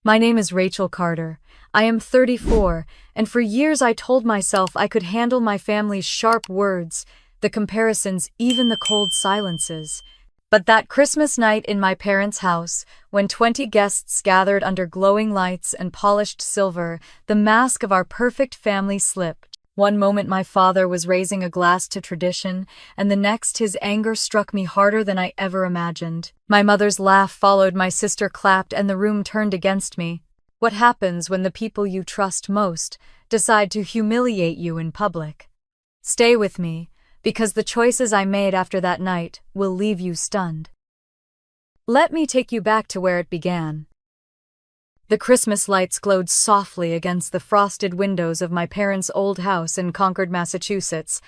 My name is Rachel Carter. I am 34, and for years I told myself I could handle my family's sharp words, the comparisons, even the cold silences. But that Christmas night in my parents' house, when 20 guests gathered under glowing lights and polished silver, the mask of our perfect family slipped. One moment my father was raising a glass to tradition, and the next his anger struck me harder than I ever imagined. My mother's laugh followed, my sister clapped, and the room turned against me. What happens when the people you trust most decide to humiliate you in public? Stay with me, because the choices I made after that night will leave you stunned. Let me take you back to where it began. The Christmas lights glowed softly against the frosted windows of my parents' old house in Concord, Massachusetts,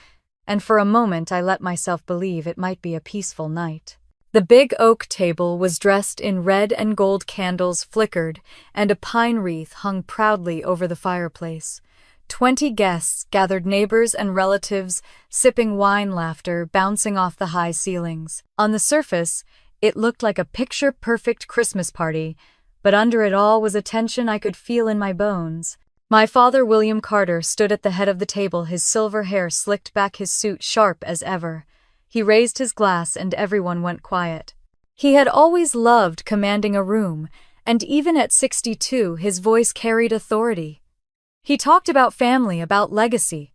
and for a moment I let myself believe it might be a peaceful night. The big oak table was dressed in red and gold, candles flickered, and a pine wreath hung proudly over the fireplace. 20 guests gathered, neighbors and relatives, sipping wine, laughter bouncing off the high ceilings. On the surface, it looked like a picture-perfect Christmas party, but under it all was a tension I could feel in my bones. My father, William Carter, stood at the head of the table, his silver hair slicked back, his suit sharp as ever. He raised his glass and everyone went quiet. He had always loved commanding a room, and even at 62 his voice carried authority. He talked about family, about legacy,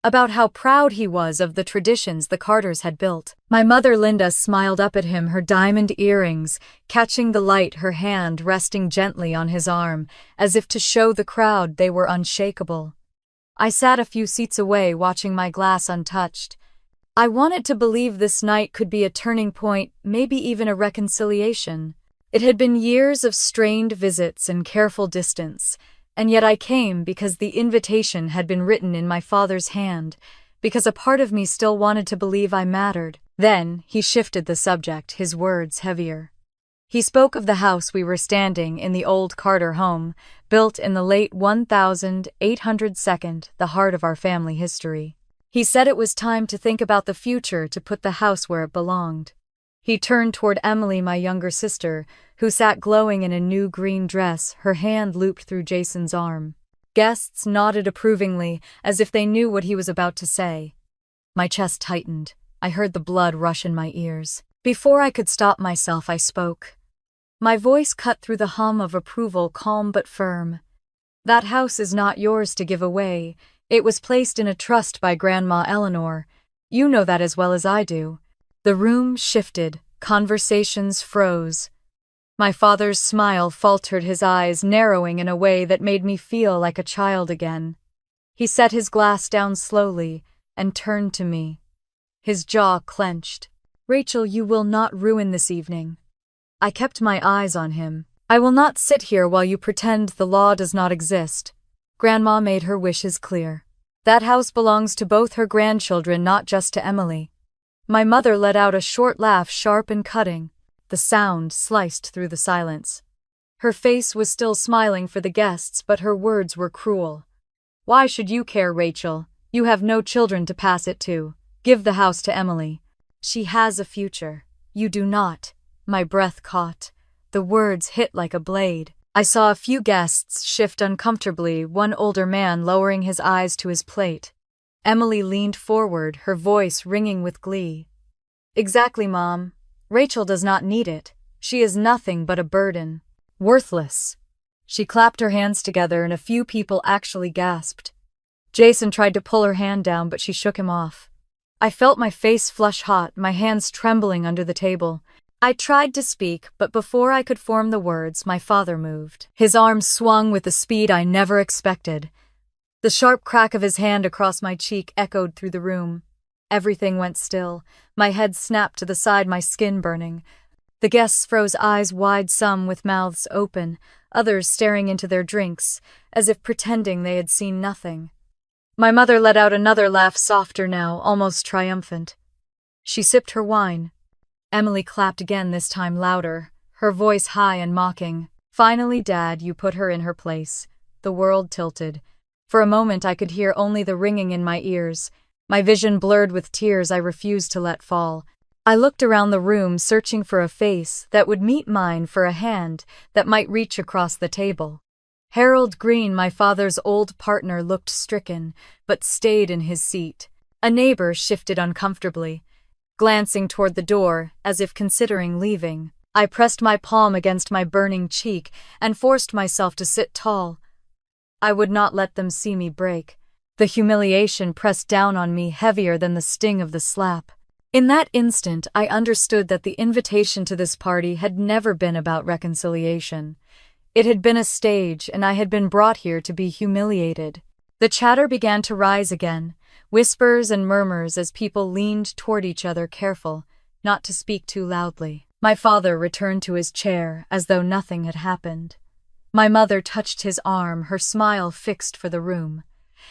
about how proud he was of the traditions the Carters had built. My mother, Linda, smiled up at him, her diamond earrings catching the light, her hand resting gently on his arm, as if to show the crowd they were unshakable. I sat a few seats away, watching my glass untouched. I wanted to believe this night could be a turning point, maybe even a reconciliation. It had been years of strained visits and careful distance, and yet I came because the invitation had been written in my father's hand, because a part of me still wanted to believe I mattered. Then he shifted the subject, his words heavier. He spoke of the house we were standing in, the old Carter home, built in the late 1802, the heart of our family history. He said it was time to think about the future, to put the house where it belonged. He turned toward Emily, my younger sister, who sat glowing in a new green dress, her hand looped through Jason's arm. Guests nodded approvingly, as if they knew what he was about to say. My chest tightened. I heard the blood rush in my ears. Before I could stop myself, I spoke. My voice cut through the hum of approval, calm but firm. That house is not yours to give away. It was placed in a trust by Grandma Eleanor. You know that as well as I do. The room shifted, conversations froze. My father's smile faltered, his eyes narrowing in a way that made me feel like a child again. He set his glass down slowly and turned to me. His jaw clenched. Rachel, you will not ruin this evening. I kept my eyes on him. I will not sit here while you pretend the law does not exist. Grandma made her wishes clear. That house belongs to both her grandchildren, not just to Emily. My mother let out a short laugh, sharp and cutting. The sound sliced through the silence. Her face was still smiling for the guests, but her words were cruel. Why should you care, Rachel? You have no children to pass it to. Give the house to Emily. She has a future. You do not. My breath caught. The words hit like a blade. I saw a few guests shift uncomfortably, one older man lowering his eyes to his plate. Emily leaned forward, her voice ringing with glee. Exactly, Mom. Rachel does not need it. She is nothing but a burden. Worthless. She clapped her hands together and a few people actually gasped. Jason tried to pull her hand down, but she shook him off. I felt my face flush hot, my hands trembling under the table. I tried to speak, but before I could form the words, my father moved. His arm swung with a speed I never expected. The sharp crack of his hand across my cheek echoed through the room. Everything went still. My head snapped to the side, my skin burning. The guests froze, eyes wide, some with mouths open, others staring into their drinks, as if pretending they had seen nothing. My mother let out another laugh, softer now, almost triumphant. She sipped her wine. Emily clapped again, this time louder, her voice high and mocking. Finally, Dad, you put her in her place. The world tilted. For a moment I could hear only the ringing in my ears. My vision blurred with tears I refused to let fall. I looked around the room searching for a face that would meet mine, for a hand that might reach across the table. Harold Green, my father's old partner, looked stricken, but stayed in his seat. A neighbor shifted uncomfortably, glancing toward the door as if considering leaving. I pressed my palm against my burning cheek and forced myself to sit tall. I would not let them see me break. The humiliation pressed down on me heavier than the sting of the slap. In that instant, I understood that the invitation to this party had never been about reconciliation. It had been a stage, and I had been brought here to be humiliated. The chatter began to rise again, whispers and murmurs as people leaned toward each other, careful not to speak too loudly. My father returned to his chair as though nothing had happened. My mother touched his arm, her smile fixed for the room.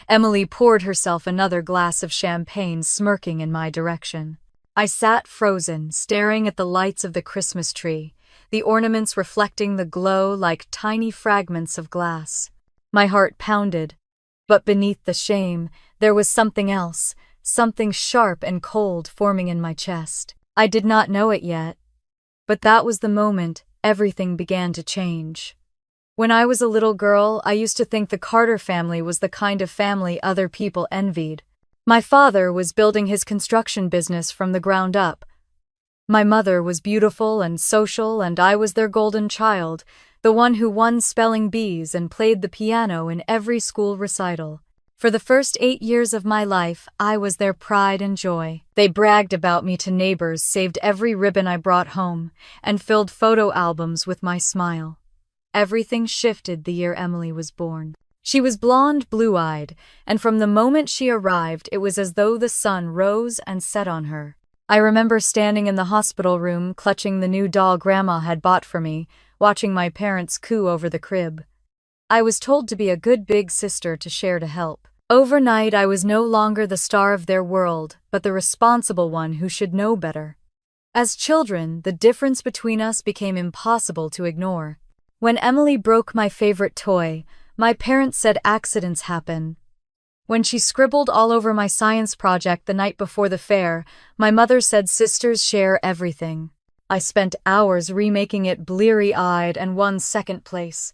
Emily poured herself another glass of champagne, smirking in my direction. I sat frozen, staring at the lights of the Christmas tree, the ornaments reflecting the glow like tiny fragments of glass. My heart pounded, but beneath the shame, there was something else, something sharp and cold forming in my chest. I did not know it yet, but that was the moment everything began to change. When I was a little girl, I used to think the Carter family was the kind of family other people envied. My father was building his construction business from the ground up. My mother was beautiful and social, and I was their golden child, the one who won spelling bees and played the piano in every school recital. For the first 8 years of my life, I was their pride and joy. They bragged about me to neighbors, saved every ribbon I brought home, and filled photo albums with my smile. Everything shifted the year Emily was born. She was blonde, blue-eyed, and from the moment she arrived, it was as though the sun rose and set on her. I remember standing in the hospital room, clutching the new doll Grandma had bought for me, watching my parents coo over the crib. I was told to be a good big sister to share to help. Overnight, I was no longer the star of their world, but the responsible one who should know better. As children, the difference between us became impossible to ignore. When Emily broke my favorite toy, my parents said accidents happen. When she scribbled all over my science project the night before the fair, my mother said sisters share everything. I spent hours remaking it bleary-eyed and won second place.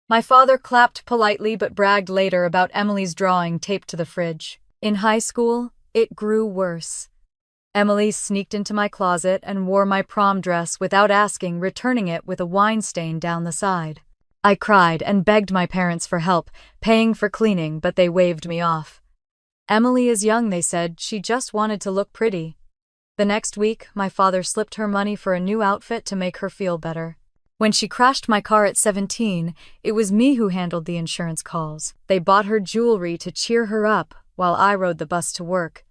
My father clapped politely but bragged later about Emily's drawing taped to the fridge. In high school, it grew worse. Emily sneaked into my closet and wore my prom dress without asking, returning it with a wine stain down the side. I cried and begged my parents for help, paying for cleaning, but they waved me off. Emily is young, they said. She just wanted to look pretty. The next week, my father slipped her money for a new outfit to make her feel better. When she crashed my car at 17, it was me who handled the insurance calls. They bought her jewelry to cheer her up while I rode the bus to work.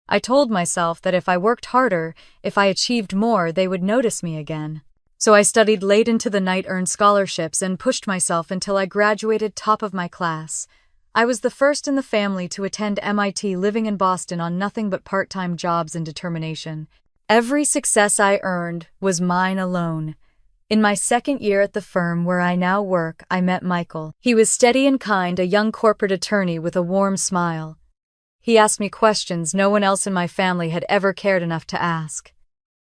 I told myself that if I worked harder, if I achieved more, they would notice me again. So I studied late into the night, earned scholarships, and pushed myself until I graduated top of my class. I was the first in the family to attend MIT, living in Boston on nothing but part-time jobs and determination. Every success I earned was mine alone. In my second year at the firm where I now work, I met Michael. He was steady and kind, a young corporate attorney with a warm smile. He asked me questions no one else in my family had ever cared enough to ask.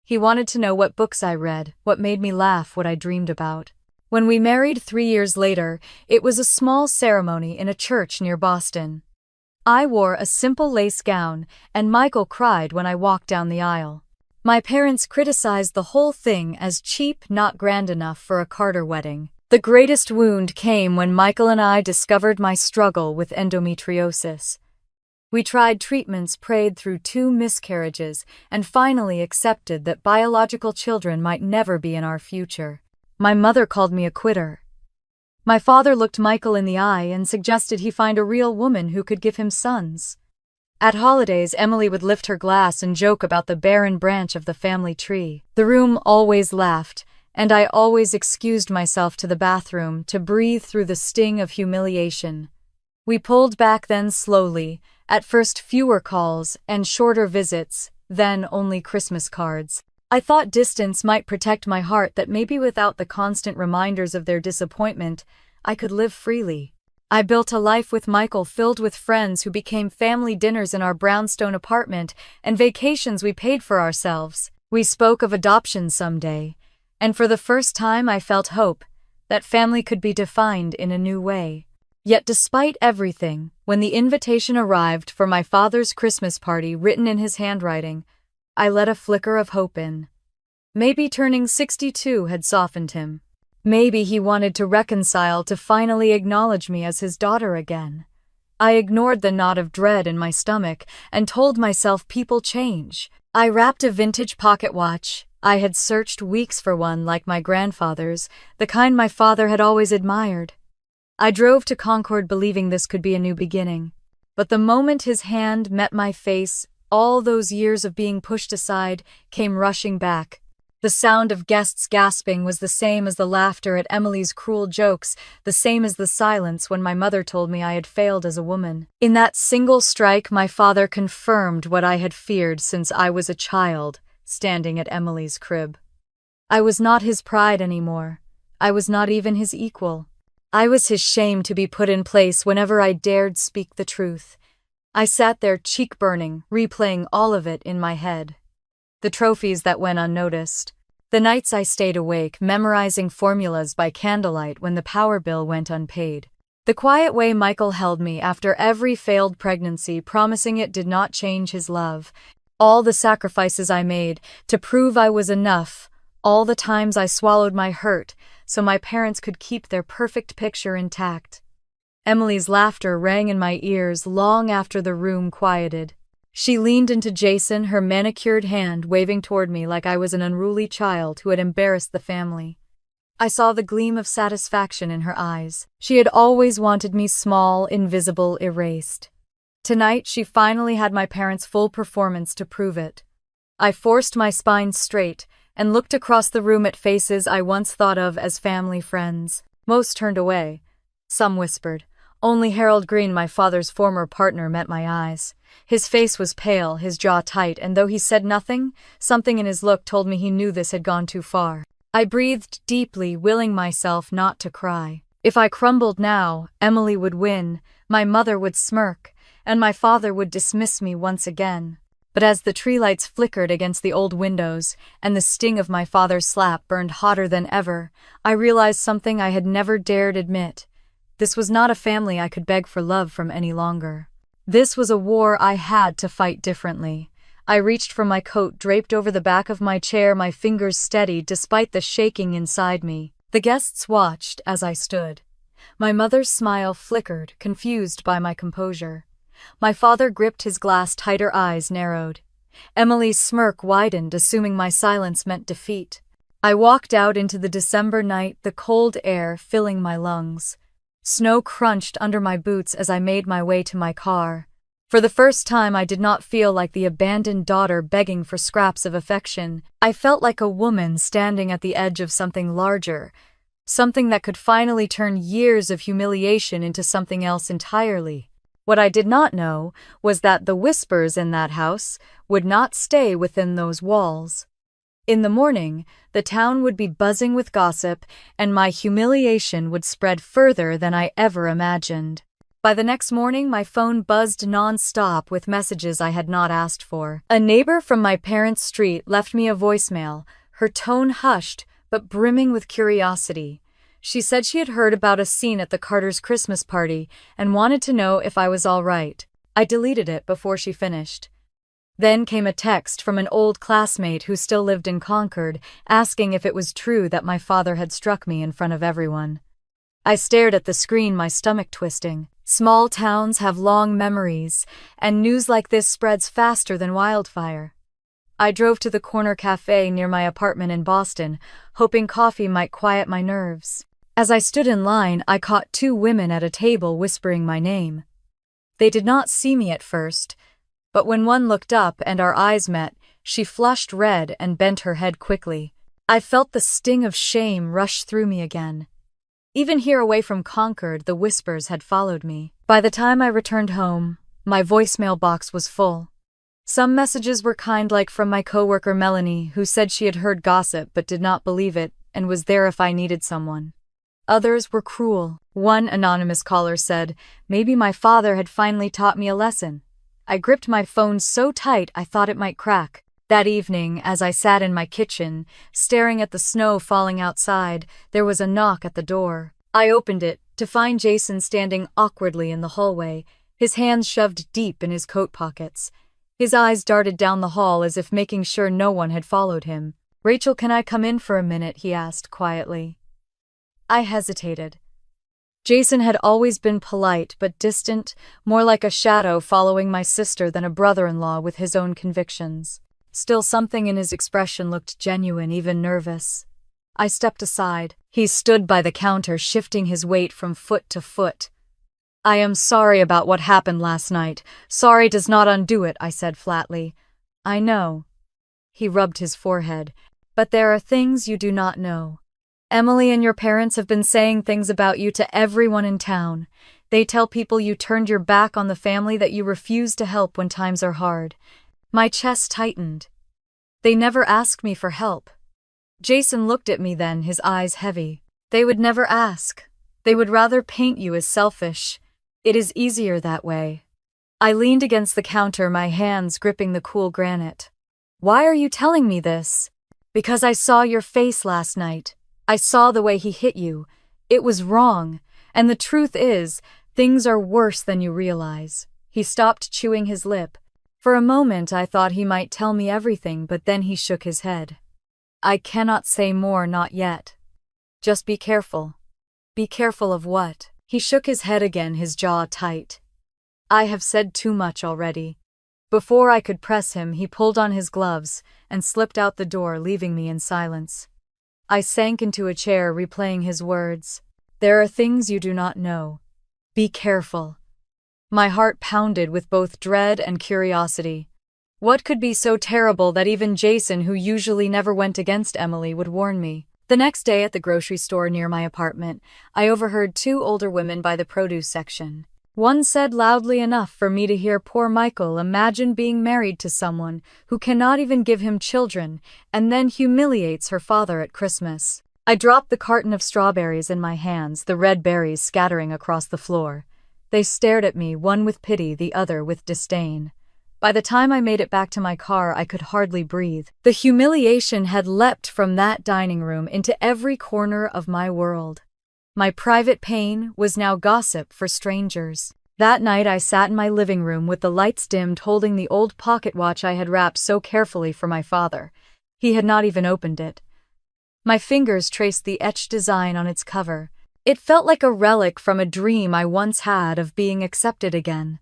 He wanted to know what books I read, what made me laugh, what I dreamed about. When we married 3 years later, it was a small ceremony in a church near Boston. I wore a simple lace gown, and Michael cried when I walked down the aisle. My parents criticized the whole thing as cheap, not grand enough for a Carter wedding. The greatest wound came when Michael and I discovered my struggle with endometriosis. We tried treatments, prayed through 2 miscarriages, and finally accepted that biological children might never be in our future. My mother called me a quitter. My father looked Michael in the eye and suggested he find a real woman who could give him sons. At holidays, Emily would lift her glass and joke about the barren branch of the family tree. The room always laughed, and I always excused myself to the bathroom to breathe through the sting of humiliation. We pulled back then slowly, at first fewer calls and shorter visits, then only Christmas cards. I thought distance might protect my heart, that maybe without the constant reminders of their disappointment, I could live freely. I built a life with Michael filled with friends who became family dinners in our brownstone apartment and vacations we paid for ourselves. We spoke of adoption someday, and for the first time I felt hope that family could be defined in a new way. Yet despite everything, when the invitation arrived for my father's Christmas party written in his handwriting, I let a flicker of hope in. Maybe turning 62 had softened him. Maybe he wanted to reconcile to finally acknowledge me as his daughter again. I ignored the knot of dread in my stomach and told myself people change. I wrapped a vintage pocket watch. I had searched weeks for one like my grandfather's, the kind my father had always admired. I drove to Concord believing this could be a new beginning. But the moment his hand met my face, all those years of being pushed aside came rushing back. The sound of guests gasping was the same as the laughter at Emily's cruel jokes, the same as the silence when my mother told me I had failed as a woman. In that single strike, my father confirmed what I had feared since I was a child, standing at Emily's crib. I was not his pride anymore. I was not even his equal. I was his shame to be put in place whenever I dared speak the truth. I sat there cheek-burning, replaying all of it in my head. The trophies that went unnoticed. The nights I stayed awake, memorizing formulas by candlelight when the power bill went unpaid. The quiet way Michael held me after every failed pregnancy, promising it did not change his love. All the sacrifices I made to prove I was enough. All the times I swallowed my hurt so my parents could keep their perfect picture intact. Emily's laughter rang in my ears long after the room quieted. She leaned into Jason, her manicured hand waving toward me like I was an unruly child who had embarrassed the family. I saw the gleam of satisfaction in her eyes. She had always wanted me small, invisible, erased. Tonight, she finally had my parents' full performance to prove it. I forced my spine straight and looked across the room at faces I once thought of as family friends. Most turned away. Some whispered. Only Harold Green, my father's former partner, met my eyes. His face was pale, his jaw tight, and though he said nothing, something in his look told me he knew this had gone too far. I breathed deeply, willing myself not to cry. If I crumbled now, Emily would win, my mother would smirk, and my father would dismiss me once again. But as the tree lights flickered against the old windows, and the sting of my father's slap burned hotter than ever, I realized something I had never dared admit. This was not a family I could beg for love from any longer. This was a war I had to fight differently. I reached for my coat draped over the back of my chair, my fingers steady despite the shaking inside me. The guests watched as I stood. My mother's smile flickered, confused by my composure. My father gripped his glass tighter, eyes narrowed. Emily's smirk widened, assuming my silence meant defeat. I walked out into the December night, the cold air filling my lungs. Snow crunched under my boots as I made my way to my car. For the first time, I did not feel like the abandoned daughter begging for scraps of affection. I felt like a woman standing at the edge of something larger, something that could finally turn years of humiliation into something else entirely. What I did not know was that the whispers in that house would not stay within those walls. In the morning, the town would be buzzing with gossip, and my humiliation would spread further than I ever imagined. By the next morning, my phone buzzed non-stop with messages I had not asked for. A neighbor from my parents' street left me a voicemail, her tone hushed but brimming with curiosity. She said she had heard about a scene at the Carters' Christmas party and wanted to know if I was all right. I deleted it before she finished. Then came a text from an old classmate who still lived in Concord, asking if it was true that my father had struck me in front of everyone. I stared at the screen, my stomach twisting. Small towns have long memories, and news like this spreads faster than wildfire. I drove to the corner cafe near my apartment in Boston, hoping coffee might quiet my nerves. As I stood in line, I caught two women at a table whispering my name. They did not see me at first, but when one looked up and our eyes met, she flushed red and bent her head quickly. I felt the sting of shame rush through me again. Even here away from Concord, the whispers had followed me. By the time I returned home, my voicemail box was full. Some messages were kind, like from my coworker Melanie, who said she had heard gossip but did not believe it and was there if I needed someone. Others were cruel. One anonymous caller said, maybe my father had finally taught me a lesson. I gripped my phone so tight I thought it might crack. That evening, as I sat in my kitchen, staring at the snow falling outside, there was a knock at the door. I opened it to find Jason standing awkwardly in the hallway, his hands shoved deep in his coat pockets. His eyes darted down the hall as if making sure no one had followed him. "Rachel, can I come in for a minute?" he asked quietly. I hesitated. Jason had always been polite but distant, more like a shadow following my sister than a brother-in-law with his own convictions. Still, something in his expression looked genuine, even nervous. I stepped aside. He stood by the counter, shifting his weight from foot to foot. "I am sorry about what happened last night. Sorry does not undo it," I said flatly. "I know." He rubbed his forehead. "But there are things you do not know. Emily and your parents have been saying things about you to everyone in town. They tell people you turned your back on the family, that you refuse to help when times are hard." My chest tightened. "They never asked me for help." Jason looked at me then, his eyes heavy. "They would never ask. They would rather paint you as selfish. It is easier that way." I leaned against the counter, my hands gripping the cool granite. "Why are you telling me this?" "Because I saw your face last night. I saw the way he hit you. It was wrong. And the truth is, things are worse than you realize." He stopped chewing his lip. For a moment I thought he might tell me everything, but then he shook his head. "I cannot say more, not yet. Just be careful." "Be careful of what?" He shook his head again, his jaw tight. "I have said too much already." Before I could press him, he pulled on his gloves and slipped out the door, leaving me in silence. I sank into a chair, replaying his words. "There are things you do not know. Be careful." My heart pounded with both dread and curiosity. What could be so terrible that even Jason, who usually never went against Emily, would warn me? The next day at the grocery store near my apartment, I overheard two older women by the produce section. One said loudly enough for me to hear, "Poor Michael, imagine being married to someone who cannot even give him children and then humiliates her father at Christmas." I dropped the carton of strawberries in my hands, the red berries scattering across the floor. They stared at me, one with pity, the other with disdain. By the time I made it back to my car, I could hardly breathe. The humiliation had leapt from that dining room into every corner of my world. My private pain was now gossip for strangers. That night I sat in my living room with the lights dimmed, holding the old pocket watch I had wrapped so carefully for my father. He had not even opened it. My fingers traced the etched design on its cover. It felt like a relic from a dream I once had of being accepted again.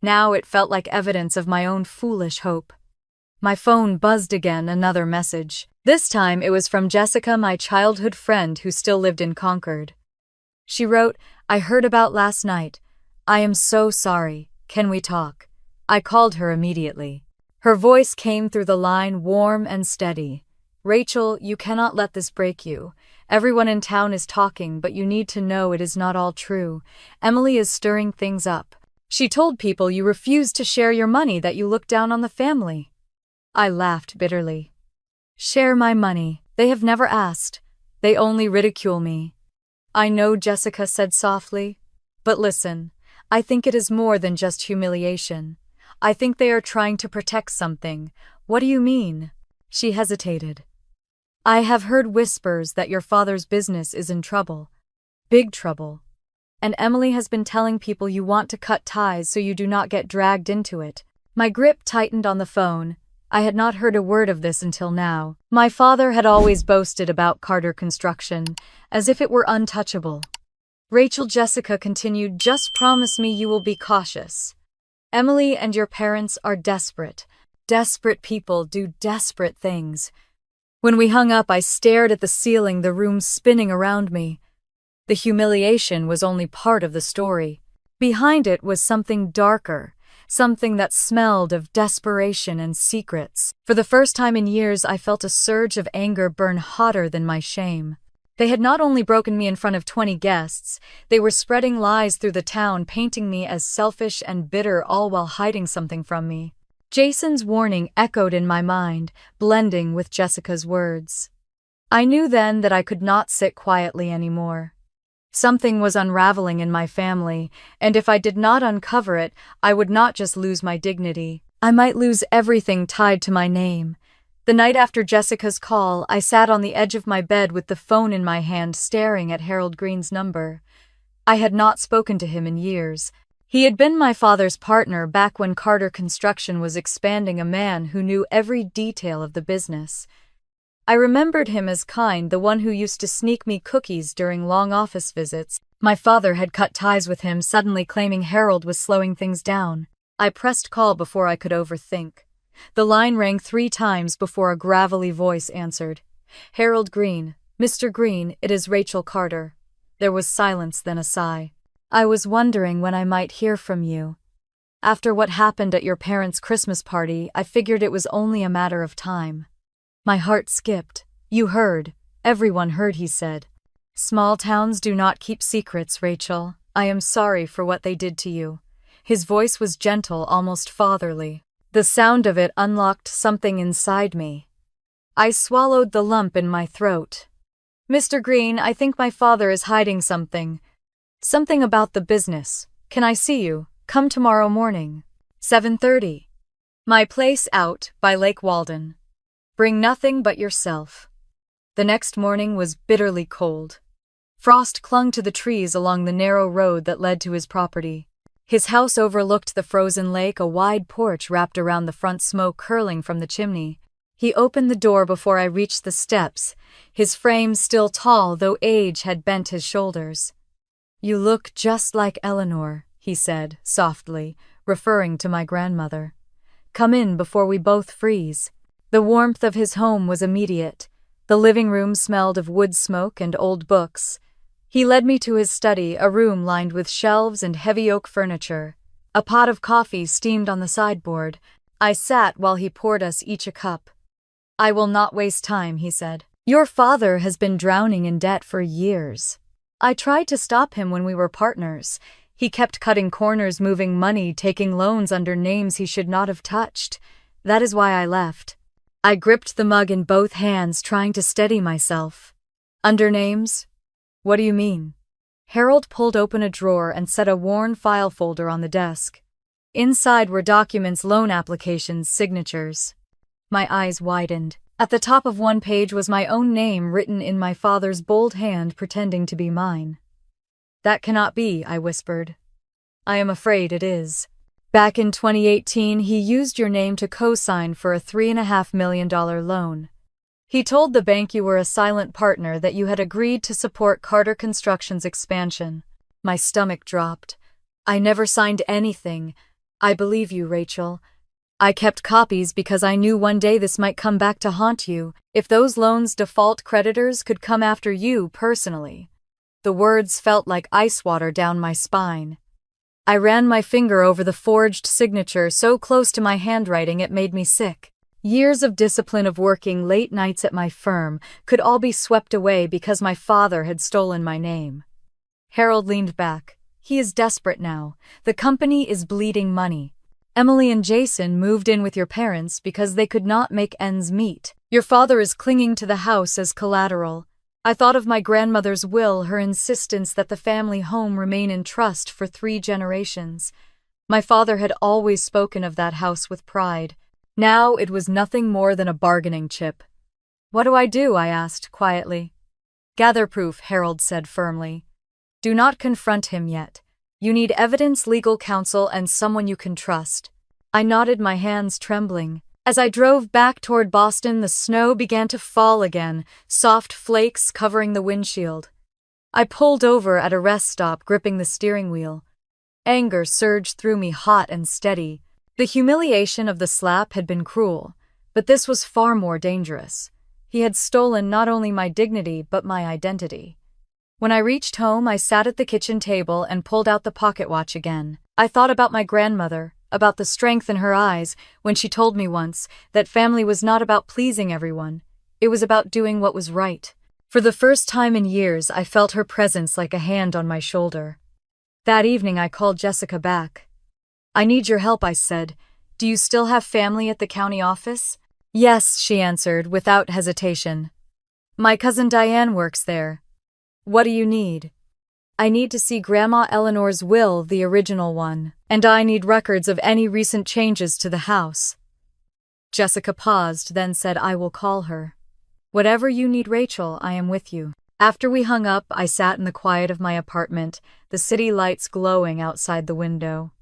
Now it felt like evidence of my own foolish hope. My phone buzzed again, another message. This time it was from Jessica, my childhood friend who still lived in Concord. She wrote, "I heard about last night. I am so sorry. Can we talk?" I called her immediately. Her voice came through the line, warm and steady. "Rachel, you cannot let this break you. Everyone in town is talking, but you need to know it is not all true. Emily is stirring things up. She told people you refused to share your money, that you looked down on the family." I laughed bitterly. "Share my money? They have never asked. They only ridicule me." "I know," Jessica said softly. "But listen, I think it is more than just humiliation. I think they are trying to protect something." "What do you mean?" She hesitated. "I have heard whispers that your father's business is in trouble. Big trouble. And Emily has been telling people you want to cut ties so you do not get dragged into it." My grip tightened on the phone. I had not heard a word of this until now. My father had always boasted about Carter Construction, as if it were untouchable. "Rachel," Jessica continued, "just promise me you will be cautious. Emily and your parents are desperate. Desperate people do desperate things." When we hung up, I stared at the ceiling, the room spinning around me. The humiliation was only part of the story. Behind it was something darker, something that smelled of desperation and secrets. For the first time in years, I felt a surge of anger burn hotter than my shame. They had not only broken me in front of 20 guests, they were spreading lies through the town, painting me as selfish and bitter, all while hiding something from me. Jason's warning echoed in my mind, blending with Jessica's words. I knew then that I could not sit quietly anymore. Something was unraveling in my family, and if I did not uncover it, I would not just lose my dignity. I might lose everything tied to my name. The night after Jessica's call, I sat on the edge of my bed with the phone in my hand staring at Harold Green's number. I had not spoken to him in years. He had been my father's partner back when Carter Construction was expanding, a man who knew every detail of the business. I remembered him as kind, the one who used to sneak me cookies during long office visits. My father had cut ties with him, suddenly claiming Harold was slowing things down. I pressed call before I could overthink. The line rang 3 times before a gravelly voice answered. Harold Green, Mr. Green, it is Rachel Carter. There was silence, then a sigh. I was wondering when I might hear from you. After what happened at your parents' Christmas party, I figured it was only a matter of time. My heart skipped. You heard. Everyone heard, he said. Small towns do not keep secrets, Rachel. I am sorry for what they did to you. His voice was gentle, almost fatherly. The sound of it unlocked something inside me. I swallowed the lump in my throat. Mr. Green, I think my father is hiding something. Something about the business. Can I see you? Come tomorrow morning. 7:30. My place out by Lake Walden. Bring nothing but yourself. The next morning was bitterly cold. Frost clung to the trees along the narrow road that led to his property. His house overlooked the frozen lake, a wide porch wrapped around the front, smoke curling from the chimney. He opened the door before I reached the steps, his frame still tall, though age had bent his shoulders. You look just like Eleanor, he said, softly, referring to my grandmother. Come in before we both freeze. The warmth of his home was immediate. The living room smelled of wood smoke and old books. He led me to his study, a room lined with shelves and heavy oak furniture. A pot of coffee steamed on the sideboard. I sat while he poured us each a cup. I will not waste time, he said. Your father has been drowning in debt for years. I tried to stop him when we were partners. He kept cutting corners, moving money, taking loans under names he should not have touched. That is why I left. I gripped the mug in both hands, trying to steady myself. Under names? What do you mean? Harold pulled open a drawer and set a worn file folder on the desk. Inside were documents, loan applications, signatures. My eyes widened. At the top of one page was my own name written in my father's bold hand, pretending to be mine. That cannot be, I whispered. I am afraid it is. Back in 2018, he used your name to co-sign for a $3.5 million loan. He told the bank you were a silent partner, that you had agreed to support Carter Construction's expansion. My stomach dropped. I never signed anything. I believe you, Rachel. I kept copies because I knew one day this might come back to haunt you. If those loans default, creditors could come after you personally. The words felt like ice water down my spine. I ran my finger over the forged signature, so close to my handwriting it made me sick. Years of discipline, of working late nights at my firm, could all be swept away because my father had stolen my name. Harold leaned back. He is desperate now. The company is bleeding money. Emily and Jason moved in with your parents because they could not make ends meet. Your father is clinging to the house as collateral. I thought of my grandmother's will, her insistence that the family home remain in trust for 3 generations. My father had always spoken of that house with pride. Now it was nothing more than a bargaining chip. What do? I asked quietly. Gather proof, Harold said firmly. Do not confront him yet. You need evidence, legal counsel, and someone you can trust. I nodded, my hands trembling. As I drove back toward Boston, the snow began to fall again, soft flakes covering the windshield. I pulled over at a rest stop, gripping the steering wheel. Anger surged through me, hot and steady. The humiliation of the slap had been cruel, but this was far more dangerous. He had stolen not only my dignity but my identity. When I reached home, I sat at the kitchen table and pulled out the pocket watch again. I thought about my grandmother, about the strength in her eyes when she told me once that family was not about pleasing everyone. It was about doing what was right. For the first time in years, I felt her presence like a hand on my shoulder. That evening, I called Jessica back. I need your help, I said. Do you still have family at the county office? Yes, she answered without hesitation. My cousin Diane works there. What do you need? I need to see Grandma Eleanor's will, the original one. And I need records of any recent changes to the house. Jessica paused, then said, I will call her. Whatever you need, Rachel, I am with you. After we hung up, I sat in the quiet of my apartment, the city lights glowing outside the window.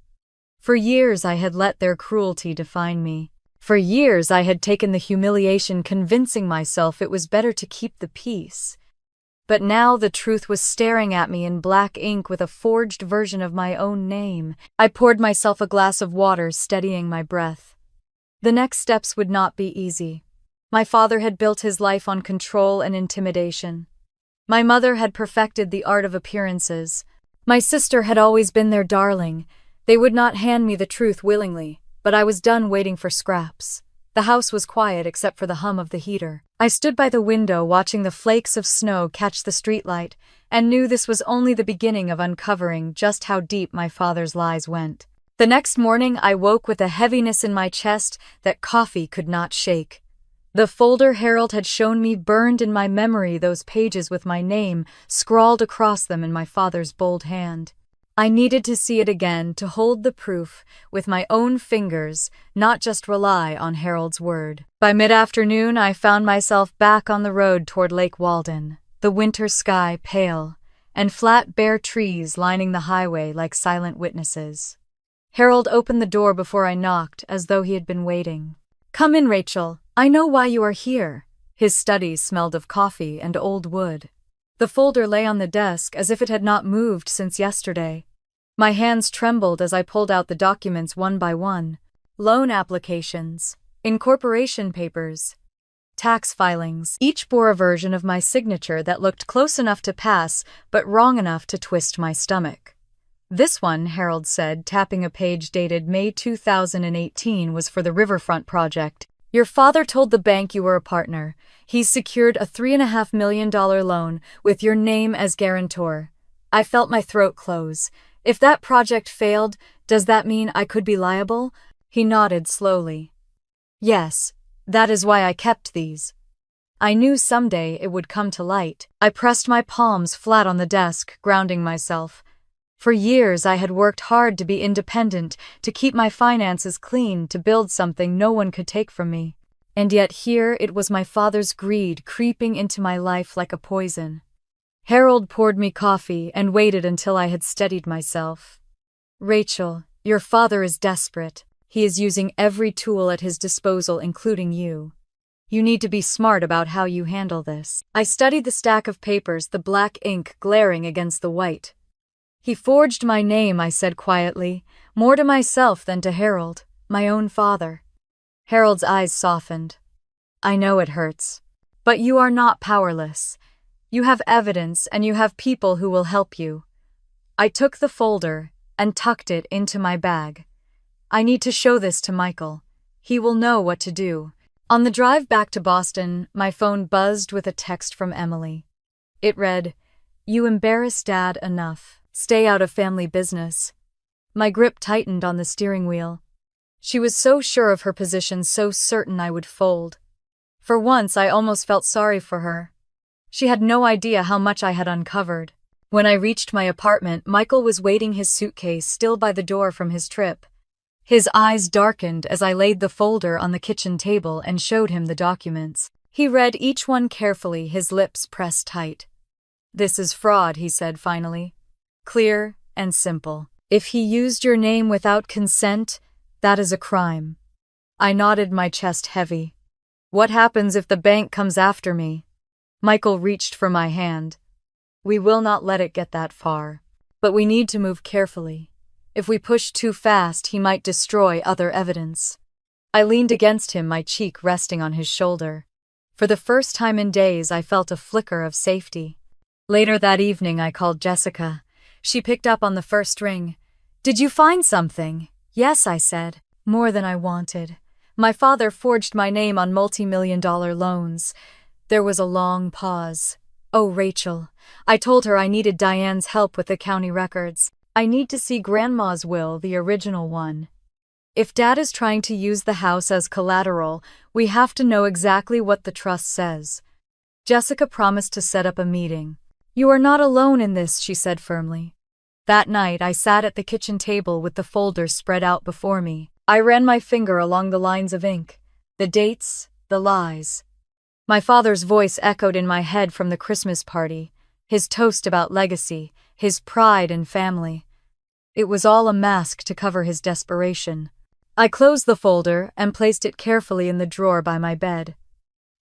For years I had let their cruelty define me. For years I had taken the humiliation, convincing myself it was better to keep the peace. But now the truth was staring at me in black ink with a forged version of my own name. I poured myself a glass of water, steadying my breath. The next steps would not be easy. My father had built his life on control and intimidation. My mother had perfected the art of appearances. My sister had always been their darling. They would not hand me the truth willingly, but I was done waiting for scraps. The house was quiet except for the hum of the heater. I stood by the window watching the flakes of snow catch the streetlight, and knew this was only the beginning of uncovering just how deep my father's lies went. The next morning I woke with a heaviness in my chest that coffee could not shake. The folder Harold had shown me burned in my memory, those pages with my name scrawled across them in my father's bold hand. I needed to see it again, to hold the proof with my own fingers, not just rely on Harold's word. By mid-afternoon, I found myself back on the road toward Lake Walden, the winter sky pale, and flat bare trees lining the highway like silent witnesses. Harold opened the door before I knocked, as though he had been waiting. Come in, Rachel. I know why you are here. His study smelled of coffee and old wood. The folder lay on the desk as if it had not moved since yesterday. My hands trembled as I pulled out the documents one by one. Loan applications, incorporation papers, tax filings. Each bore a version of my signature that looked close enough to pass, but wrong enough to twist my stomach. This one, Harold said, tapping a page dated May 2018, was for the Riverfront project. Your father told the bank you were a partner. He's secured a $3.5 million loan with your name as guarantor. I felt my throat close. If that project failed, does that mean I could be liable? He nodded slowly. Yes, that is why I kept these. I knew someday it would come to light. I pressed my palms flat on the desk, grounding myself. For years I had worked hard to be independent, to keep my finances clean, to build something no one could take from me. And yet here it was my father's greed creeping into my life like a poison. Harold poured me coffee and waited until I had steadied myself. Rachel, your father is desperate. He is using every tool at his disposal, including you. You need to be smart about how you handle this. I studied the stack of papers, the black ink glaring against the white. He forged my name, I said quietly, more to myself than to Harold, my own father. Harold's eyes softened. I know it hurts, but you are not powerless. You have evidence and you have people who will help you. I took the folder and tucked it into my bag. I need to show this to Michael. He will know what to do. On the drive back to Boston, my phone buzzed with a text from Emily. It read, "You embarrass Dad enough. Stay out of family business." My grip tightened on the steering wheel. She was so sure of her position, so certain I would fold. For once, I almost felt sorry for her. She had no idea how much I had uncovered. When I reached my apartment, Michael was waiting, his suitcase still by the door from his trip. His eyes darkened as I laid the folder on the kitchen table and showed him the documents. He read each one carefully, his lips pressed tight. "This is fraud," he said finally. "Clear and simple. If he used your name without consent, that is a crime." I nodded, my chest heavy. "What happens if the bank comes after me?" Michael reached for my hand. "We will not let it get that far. But we need to move carefully. If we push too fast, he might destroy other evidence." I leaned against him, my cheek resting on his shoulder. For the first time in days, I felt a flicker of safety. Later that evening, I called Jessica. She picked up on the first ring. "Did you find something?" "Yes," I said. "More than I wanted. My father forged my name on multi-million-dollar loans." There was a long pause. "Oh, Rachel." I told her I needed Diane's help with the county records. "I need to see Grandma's will, the original one. If Dad is trying to use the house as collateral, we have to know exactly what the trust says." Jessica promised to set up a meeting. You are not alone in this, she said firmly. That night I sat at the kitchen table with the folders spread out before me. I ran my finger along the lines of ink, the dates, the lies. My father's voice echoed in my head from the Christmas party, his toast about legacy, his pride in family. It was all a mask to cover his desperation. I closed the folder and placed it carefully in the drawer by my bed.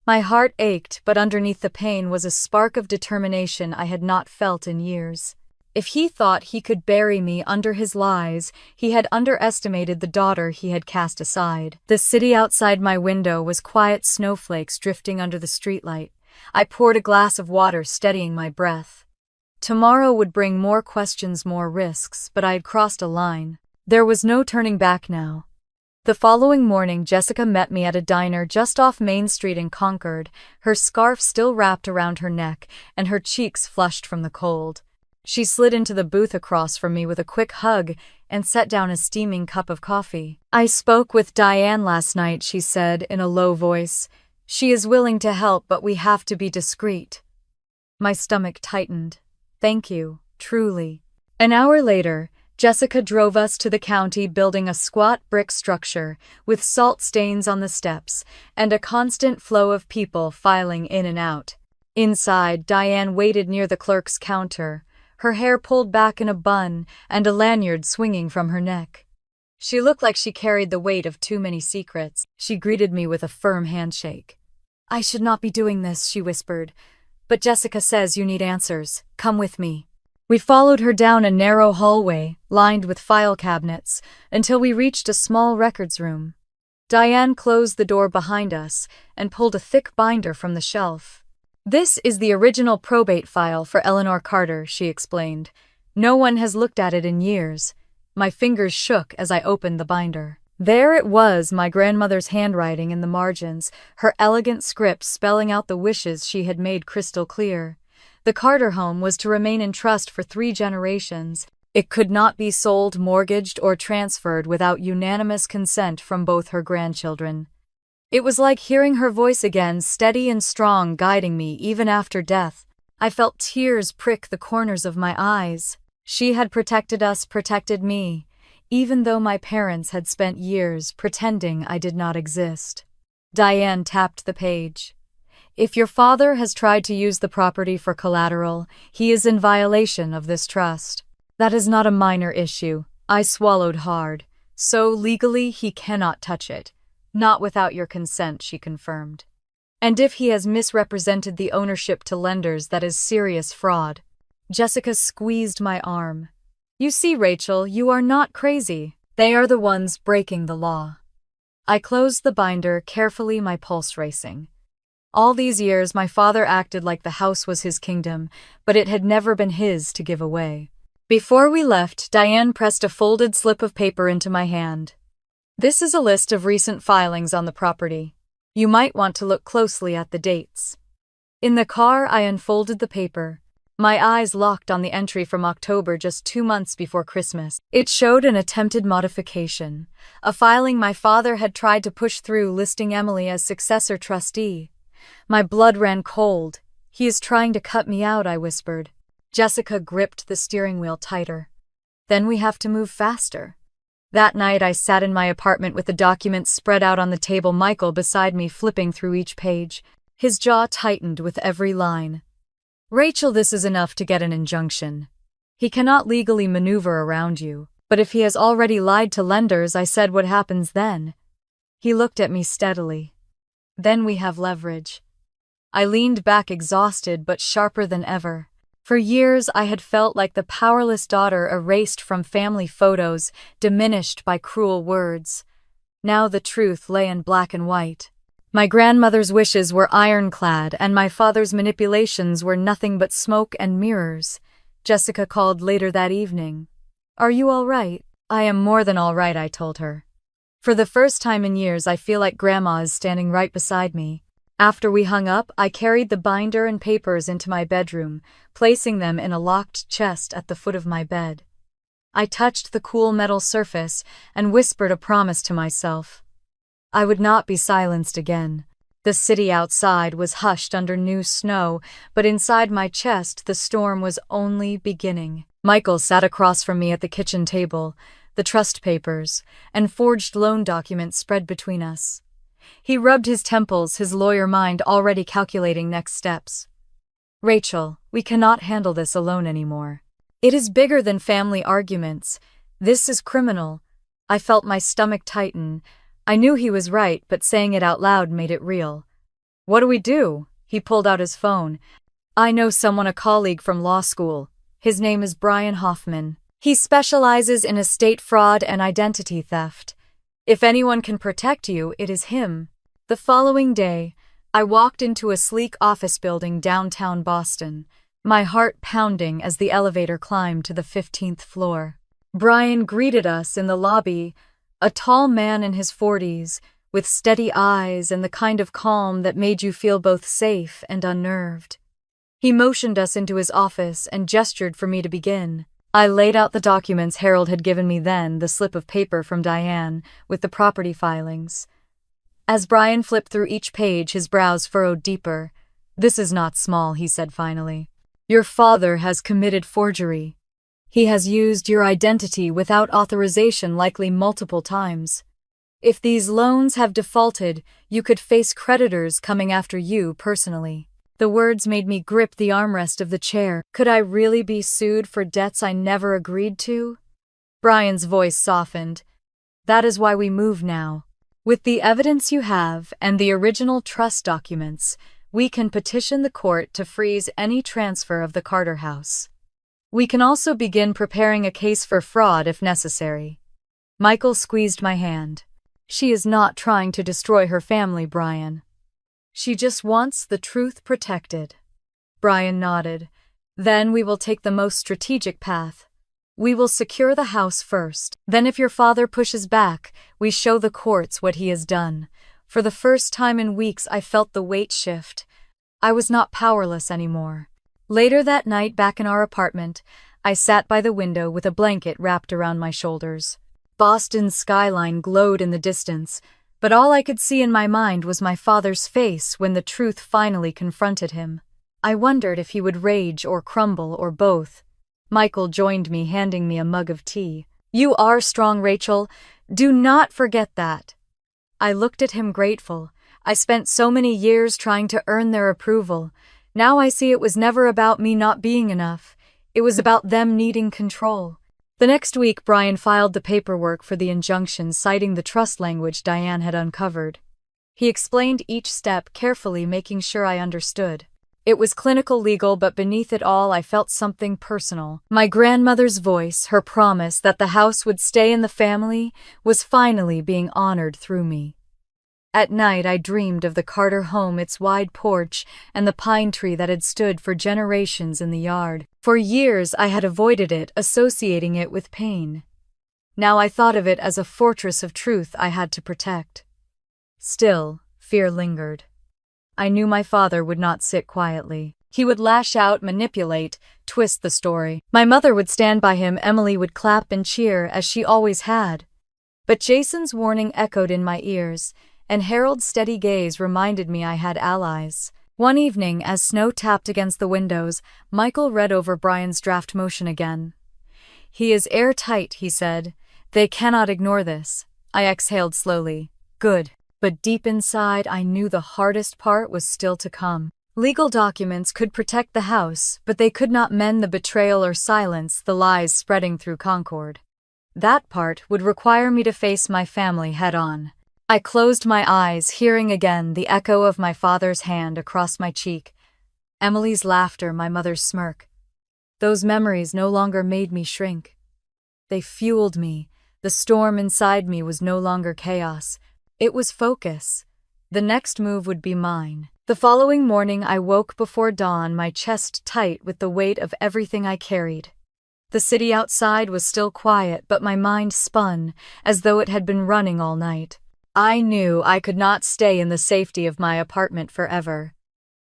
My heart ached, but underneath the pain was a spark of determination I had not felt in years. If he thought he could bury me under his lies, he had underestimated the daughter he had cast aside. The city outside my window was quiet snowflakes drifting under the streetlight. I poured a glass of water, steadying my breath. Tomorrow would bring more questions, more risks, but I had crossed a line. There was no turning back now. The following morning, Jessica met me at a diner just off Main Street in Concord, her scarf still wrapped around her neck and her cheeks flushed from the cold. She slid into the booth across from me with a quick hug and set down a steaming cup of coffee. I spoke with Diane last night, she said in a low voice. She is willing to help, but we have to be discreet. My stomach tightened. Thank you, truly. An hour later, Jessica drove us to the county building a squat brick structure with salt stains on the steps and a constant flow of people filing in and out. Inside, Diane waited near the clerk's counter, her hair pulled back in a bun and a lanyard swinging from her neck. She looked like she carried the weight of too many secrets. She greeted me with a firm handshake. I should not be doing this, she whispered, but Jessica says you need answers. Come with me. We followed her down a narrow hallway, lined with file cabinets, until we reached a small records room. Diane closed the door behind us and pulled a thick binder from the shelf. This is the original probate file for Eleanor Carter, she explained. No one has looked at it in years. My fingers shook as I opened the binder. There it was, my grandmother's handwriting in the margins, her elegant script spelling out the wishes she had made crystal clear. The Carter home was to remain in trust for 3 generations. It could not be sold, mortgaged, or transferred without unanimous consent from both her grandchildren. It was like hearing her voice again, steady and strong, guiding me even after death. I felt tears prick the corners of my eyes. She had protected us, protected me, even though my parents had spent years pretending I did not exist. Diane tapped the page. If your father has tried to use the property for collateral, he is in violation of this trust. That is not a minor issue. I swallowed hard. So legally he cannot touch it. Not without your consent, she confirmed. And if he has misrepresented the ownership to lenders, that is serious fraud. Jessica squeezed my arm. You see, Rachel, you are not crazy. They are the ones breaking the law. I closed the binder carefully, my pulse racing. All these years my father acted like the house was his kingdom, but it had never been his to give away. Before we left, Diane pressed a folded slip of paper into my hand. This is a list of recent filings on the property. You might want to look closely at the dates. In the car, I unfolded the paper. My eyes locked on the entry from October, just 2 months before Christmas. It showed an attempted modification, a filing my father had tried to push through listing Emily as successor trustee. My blood ran cold. He is trying to cut me out, I whispered. Jessica gripped the steering wheel tighter. Then we have to move faster. That night I sat in my apartment with the documents spread out on the table, Michael beside me flipping through each page. His jaw tightened with every line. Rachel, this is enough to get an injunction. He cannot legally maneuver around you. But if he has already lied to lenders, I said, what happens then? He looked at me steadily. Then we have leverage. I leaned back, exhausted but sharper than ever. For years I had felt like the powerless daughter erased from family photos, diminished by cruel words. Now the truth lay in black and white. My grandmother's wishes were ironclad, and my father's manipulations were nothing but smoke and mirrors. Jessica called later that evening. Are you all right? I am more than all right, I told her. For the first time in years, I feel like Grandma is standing right beside me. After we hung up, I carried the binder and papers into my bedroom, placing them in a locked chest at the foot of my bed. I touched the cool metal surface and whispered a promise to myself. I would not be silenced again. The city outside was hushed under new snow, but inside my chest the storm was only beginning. Michael sat across from me at the kitchen table, the trust papers and forged loan documents spread between us. He rubbed his temples, his lawyer mind already calculating next steps. "Rachel, we cannot handle this alone anymore. It is bigger than family arguments. This is criminal." I felt my stomach tighten. I knew he was right, but saying it out loud made it real. "What do we do?" He pulled out his phone. "I know someone, a colleague from law school. His name is Brian Hoffman. He specializes in estate fraud and identity theft. If anyone can protect you, it is him." The following day, I walked into a sleek office building downtown Boston, my heart pounding as the elevator climbed to the 15th floor. Brian greeted us in the lobby, a tall man in his 40s, with steady eyes and the kind of calm that made you feel both safe and unnerved. He motioned us into his office and gestured for me to begin. I laid out the documents Harold had given me then, the slip of paper from Diane, with the property filings. As Brian flipped through each page, his brows furrowed deeper. "This is not small," he said finally. "Your father has committed forgery. He has used your identity without authorization, likely multiple times. If these loans have defaulted, you could face creditors coming after you personally." The words made me grip the armrest of the chair. Could I really be sued for debts I never agreed to? Brian's voice softened. "That is why we move now. With the evidence you have and the original trust documents, we can petition the court to freeze any transfer of the Carter house. We can also begin preparing a case for fraud if necessary." Michael squeezed my hand. "She is not trying to destroy her family, Brian. She just wants the truth protected." Brian nodded. "Then we will take the most strategic path. We will secure the house first. Then if your father pushes back, we show the courts what he has done." For the first time in weeks, I felt the weight shift. I was not powerless anymore. Later that night, back in our apartment, I sat by the window with a blanket wrapped around my shoulders. Boston's skyline glowed in the distance, but all I could see in my mind was my father's face when the truth finally confronted him. I wondered if he would rage or crumble or both. Michael joined me, handing me a mug of tea. "You are strong, Rachel. Do not forget that." I looked at him grateful. I spent so many years trying to earn their approval. Now I see it was never about me not being enough. It was about them needing control. The next week, Brian filed the paperwork for the injunction, citing the trust language Diane had uncovered. He explained each step carefully, making sure I understood. It was clinical legal, but beneath it all, I felt something personal. My grandmother's voice, her promise that the house would stay in the family, was finally being honored through me. At night, I dreamed of the Carter home, its wide porch, and the pine tree that had stood for generations in the yard. For years, I had avoided it, associating it with pain. Now I thought of it as a fortress of truth I had to protect. Still, fear lingered. I knew my father would not sit quietly. He would lash out, manipulate, twist the story. My mother would stand by him, Emily would clap and cheer, as she always had. But Jason's warning echoed in my ears, and Harold's steady gaze reminded me I had allies. One evening, as snow tapped against the windows, Michael read over Brian's draft motion again. "He is airtight," he said. "They cannot ignore this." I exhaled slowly. Good. But deep inside, I knew the hardest part was still to come. Legal documents could protect the house, but they could not mend the betrayal or silence the lies spreading through Concord. That part would require me to face my family head-on. I closed my eyes, hearing again the echo of my father's hand across my cheek, Emily's laughter, my mother's smirk. Those memories no longer made me shrink. They fueled me. The storm inside me was no longer chaos. It was focus. The next move would be mine. The following morning, I woke before dawn, my chest tight with the weight of everything I carried. The city outside was still quiet, but my mind spun as though it had been running all night. I knew I could not stay in the safety of my apartment forever.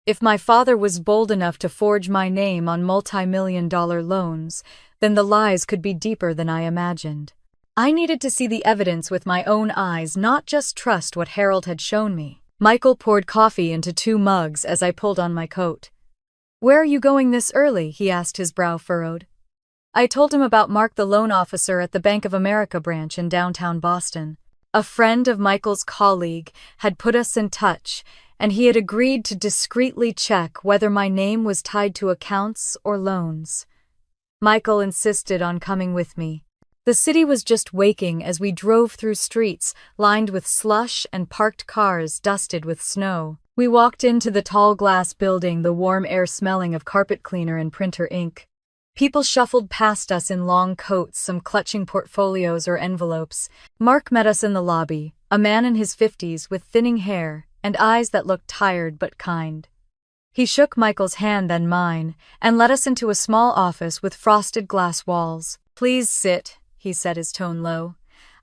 If my father was bold enough to forge my name on multi-million-dollar loans, then the lies could be deeper than I imagined. I needed to see the evidence with my own eyes, not just trust what Harold had shown me. Michael poured coffee into 2 mugs as I pulled on my coat. "Where are you going this early?" he asked, his brow furrowed. I told him about Mark, the loan officer at the Bank of America branch in downtown Boston. A friend of Michael's colleague had put us in touch, and he had agreed to discreetly check whether my name was tied to accounts or loans. Michael insisted on coming with me. The city was just waking as we drove through streets lined with slush and parked cars dusted with snow. We walked into the tall glass building, the warm air smelling of carpet cleaner and printer ink. People shuffled past us in long coats, some clutching portfolios or envelopes. Mark met us in the lobby, a man in his 50s with thinning hair and eyes that looked tired but kind. He shook Michael's hand, then mine, and led us into a small office with frosted glass walls. "Please sit," he said, his tone low.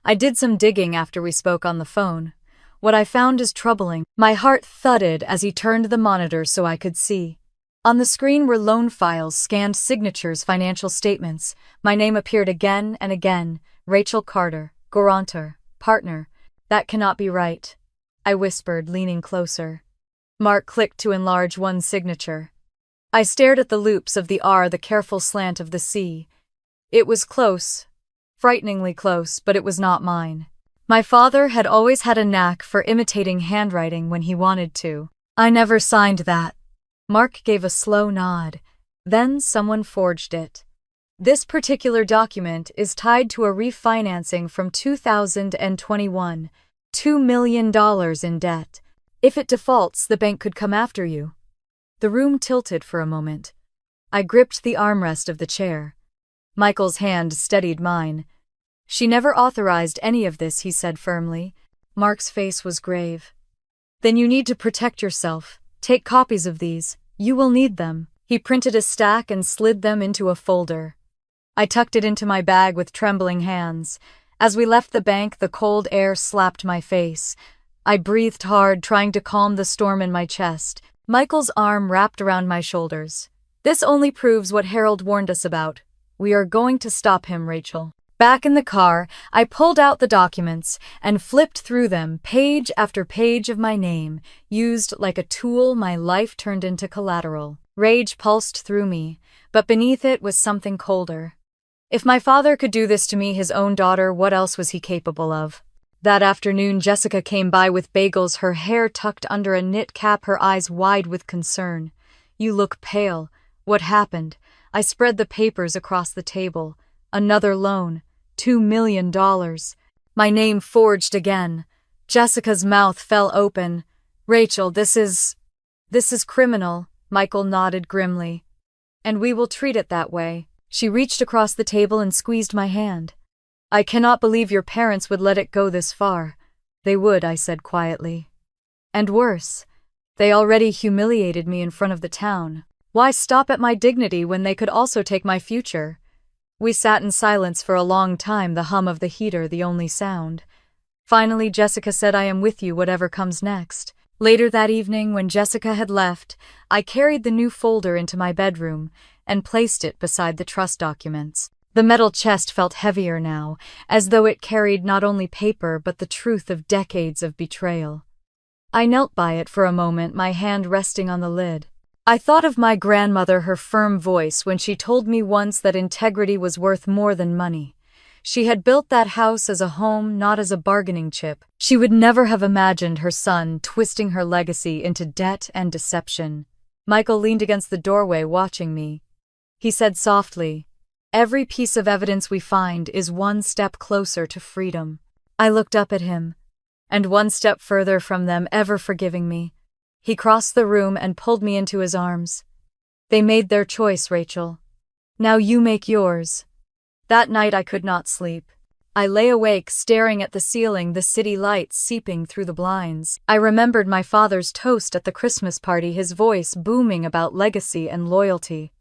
"I did some digging after we spoke on the phone. What I found is troubling." My heart thudded as he turned the monitor so I could see. On the screen were loan files, scanned signatures, financial statements. My name appeared again and again. Rachel Carter, guarantor, partner. "That cannot be right," I whispered, leaning closer. Mark clicked to enlarge one signature. I stared at the loops of the R, the careful slant of the C. It was close, frighteningly close, but it was not mine. My father had always had a knack for imitating handwriting when he wanted to. "I never signed that." Mark gave a slow nod. "Then someone forged it. This particular document is tied to a refinancing from 2021, $2 million in debt. If it defaults, the bank could come after you." The room tilted for a moment. I gripped the armrest of the chair. Michael's hand steadied mine. "She never authorized any of this," he said firmly. Mark's face was grave. "Then you need to protect yourself. Take copies of these. You will need them." He printed a stack and slid them into a folder. I tucked it into my bag with trembling hands. As we left the bank, the cold air slapped my face. I breathed hard, trying to calm the storm in my chest. Michael's arm wrapped around my shoulders. "This only proves what Harold warned us about. We are going to stop him, Rachel." Back in the car, I pulled out the documents and flipped through them, page after page of my name. Used like a tool, my life turned into collateral. Rage pulsed through me, but beneath it was something colder. If my father could do this to me, his own daughter, what else was he capable of? That afternoon, Jessica came by with bagels, her hair tucked under a knit cap, her eyes wide with concern. "You look pale. What happened?" I spread the papers across the table. Another loan. $2 million. My name forged again. Jessica's mouth fell open. "Rachel, this is criminal," Michael nodded grimly. "And we will treat it that way." She reached across the table and squeezed my hand. "I cannot believe your parents would let it go this far." "They would," I said quietly. "And worse. They already humiliated me in front of the town. Why stop at my dignity when they could also take my future?" We sat in silence for a long time, the hum of the heater the only sound. Finally, Jessica said, "I am with you, whatever comes next." Later that evening, when Jessica had left, I carried the new folder into my bedroom and placed it beside the trust documents. The metal chest felt heavier now, as though it carried not only paper but the truth of decades of betrayal. I knelt by it for a moment, my hand resting on the lid. I thought of my grandmother, her firm voice, when she told me once that integrity was worth more than money. She had built that house as a home, not as a bargaining chip. She would never have imagined her son twisting her legacy into debt and deception. Michael leaned against the doorway, watching me. He said softly, "Every piece of evidence we find is one step closer to freedom." I looked up at him, and one step further from them ever forgiving me. He crossed the room and pulled me into his arms. "They made their choice, Rachel. Now you make yours." That night I could not sleep. I lay awake, staring at the ceiling, the city lights seeping through the blinds. I remembered my father's toast at the Christmas party, his voice booming about legacy and loyalty.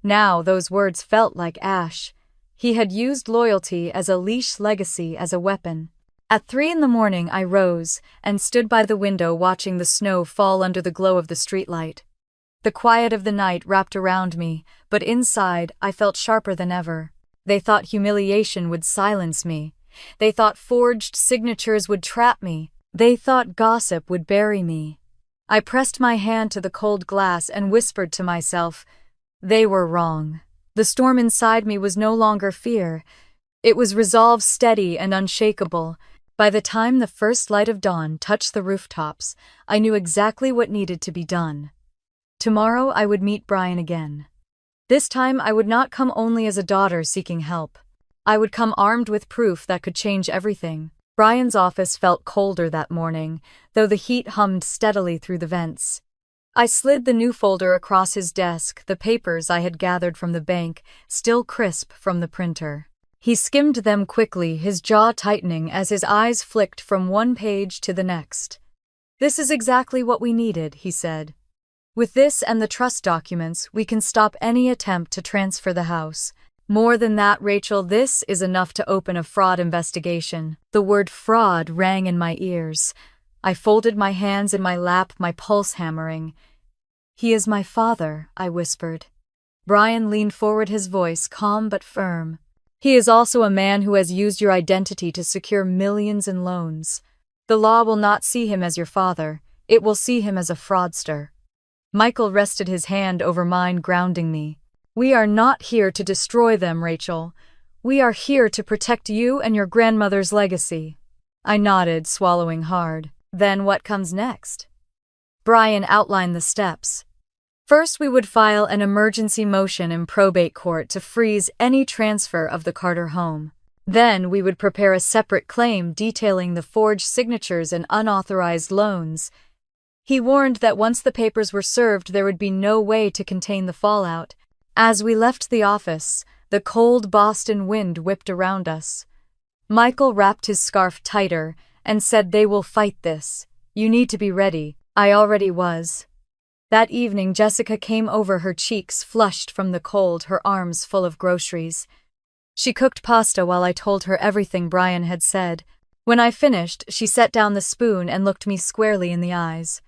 Now those words felt like ash. He had used loyalty as a leash, legacy as a weapon. At 3 a.m, I rose and stood by the window, watching the snow fall under the glow of the streetlight. The quiet of the night wrapped around me, but inside I felt sharper than ever. They thought humiliation would silence me. They thought forged signatures would trap me. They thought gossip would bury me. I pressed my hand to the cold glass and whispered to myself, they were wrong. The storm inside me was no longer fear. It was resolve steady and unshakable. By the time the first light of dawn touched the rooftops, I knew exactly what needed to be done. Tomorrow I would meet Brian again. This time I would not come only as a daughter seeking help. I would come armed with proof that could change everything. Brian's office felt colder that morning, though the heat hummed steadily through the vents. I slid the new folder across his desk, the papers I had gathered from the bank, still crisp from the printer. He skimmed them quickly, his jaw tightening as his eyes flicked from one page to the next. This is exactly what we needed, he said. With this and the trust documents, we can stop any attempt to transfer the house. More than that, Rachel, this is enough to open a fraud investigation. The word fraud rang in my ears. I folded my hands in my lap, my pulse hammering. He is my father, I whispered. Brian leaned forward, his voice calm but firm. He is also a man who has used your identity to secure millions in loans. The law will not see him as your father. It will see him as a fraudster. Michael rested his hand over mine, grounding me. We are not here to destroy them, Rachel. We are here to protect you and your grandmother's legacy. I nodded, swallowing hard. Then what comes next? Brian outlined the steps. First, we would file an emergency motion in probate court to freeze any transfer of the Carter home. Then we would prepare a separate claim detailing the forged signatures and unauthorized loans. He warned that once the papers were served, there would be no way to contain the fallout. As we left the office, the cold Boston wind whipped around us. Michael wrapped his scarf tighter and said, "They will fight this. You need to be ready." I already was. That evening, Jessica came over, her cheeks flushed from the cold, her arms full of groceries. She cooked pasta while I told her everything Brian had said. When I finished, she set down the spoon and looked me squarely in the eyes.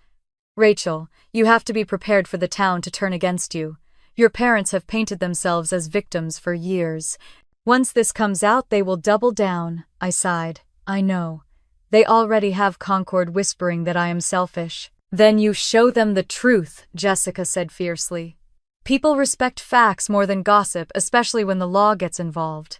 "Rachel, you have to be prepared for the town to turn against you. Your parents have painted themselves as victims for years. Once this comes out, they will double down." I sighed. "I know. They already have Concord whispering that I am selfish." "Then you show them the truth," Jessica said fiercely. "People respect facts more than gossip, especially when the law gets involved."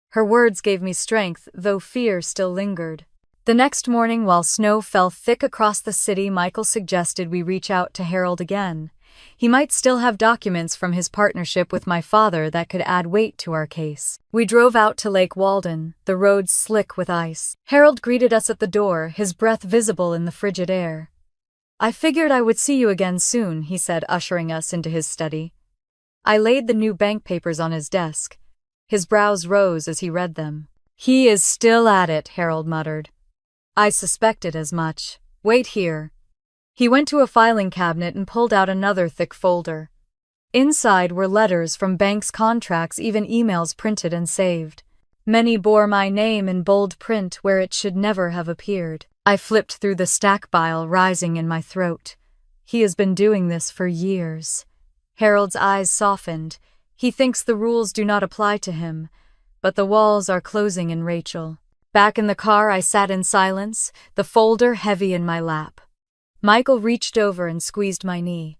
Her words gave me strength, though fear still lingered. The next morning, while snow fell thick across the city, Michael suggested we reach out to Harold again. He might still have documents from his partnership with my father that could add weight to our case. We drove out to Lake Walden, the roads slick with ice. Harold greeted us at the door, his breath visible in the frigid air. "I figured I would see you again soon," he said, ushering us into his study. I laid the new bank papers on his desk. His brows rose as he read them. "He is still at it," Harold muttered. "I suspected as much. Wait here." He went to a filing cabinet and pulled out another thick folder. Inside were letters from banks, contracts, even emails printed and saved. Many bore my name in bold print where it should never have appeared. I flipped through the stack, bile rising in my throat. He has been doing this for years. Harold's eyes softened. He thinks the rules do not apply to him, but the walls are closing in, Rachel. Back in the car, I sat in silence, the folder heavy in my lap. Michael reached over and squeezed my knee.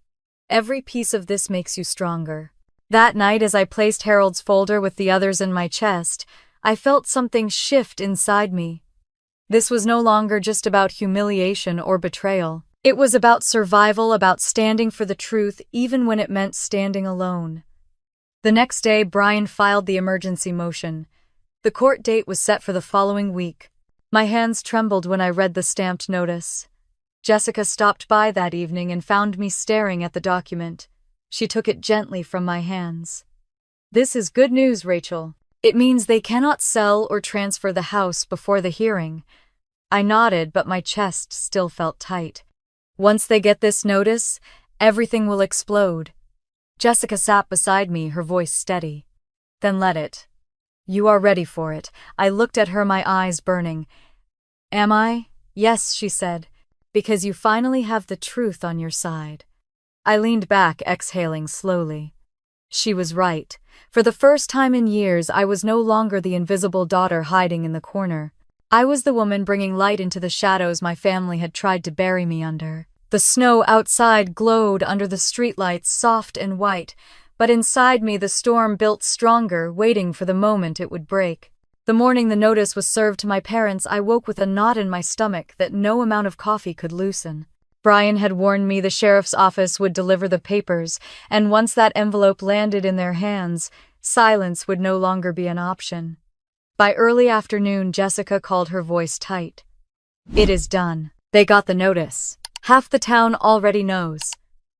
"Every piece of this makes you stronger." That night, as I placed Harold's folder with the others in my chest, I felt something shift inside me. This was no longer just about humiliation or betrayal. It was about survival, about standing for the truth, even when it meant standing alone. The next day, Brian filed the emergency motion. The court date was set for the following week. My hands trembled when I read the stamped notice. Jessica stopped by that evening and found me staring at the document. She took it gently from my hands. "This is good news, Rachel. It means they cannot sell or transfer the house before the hearing." I nodded, but my chest still felt tight. "Once they get this notice, everything will explode." Jessica sat beside me, her voice steady. "Then let it. You are ready for it." I looked at her, my eyes burning. "Am I?" "Yes," she said, "because you finally have the truth on your side." I leaned back, exhaling slowly. She was right. For the first time in years, I was no longer the invisible daughter hiding in the corner. I was the woman bringing light into the shadows my family had tried to bury me under. The snow outside glowed under the streetlights, soft and white, but inside me the storm built stronger, waiting for the moment it would break. The morning the notice was served to my parents, I woke with a knot in my stomach that no amount of coffee could loosen. Brian had warned me the sheriff's office would deliver the papers, and once that envelope landed in their hands, silence would no longer be an option. By early afternoon, Jessica called, her voice tight. "It is done. They got the notice. Half the town already knows."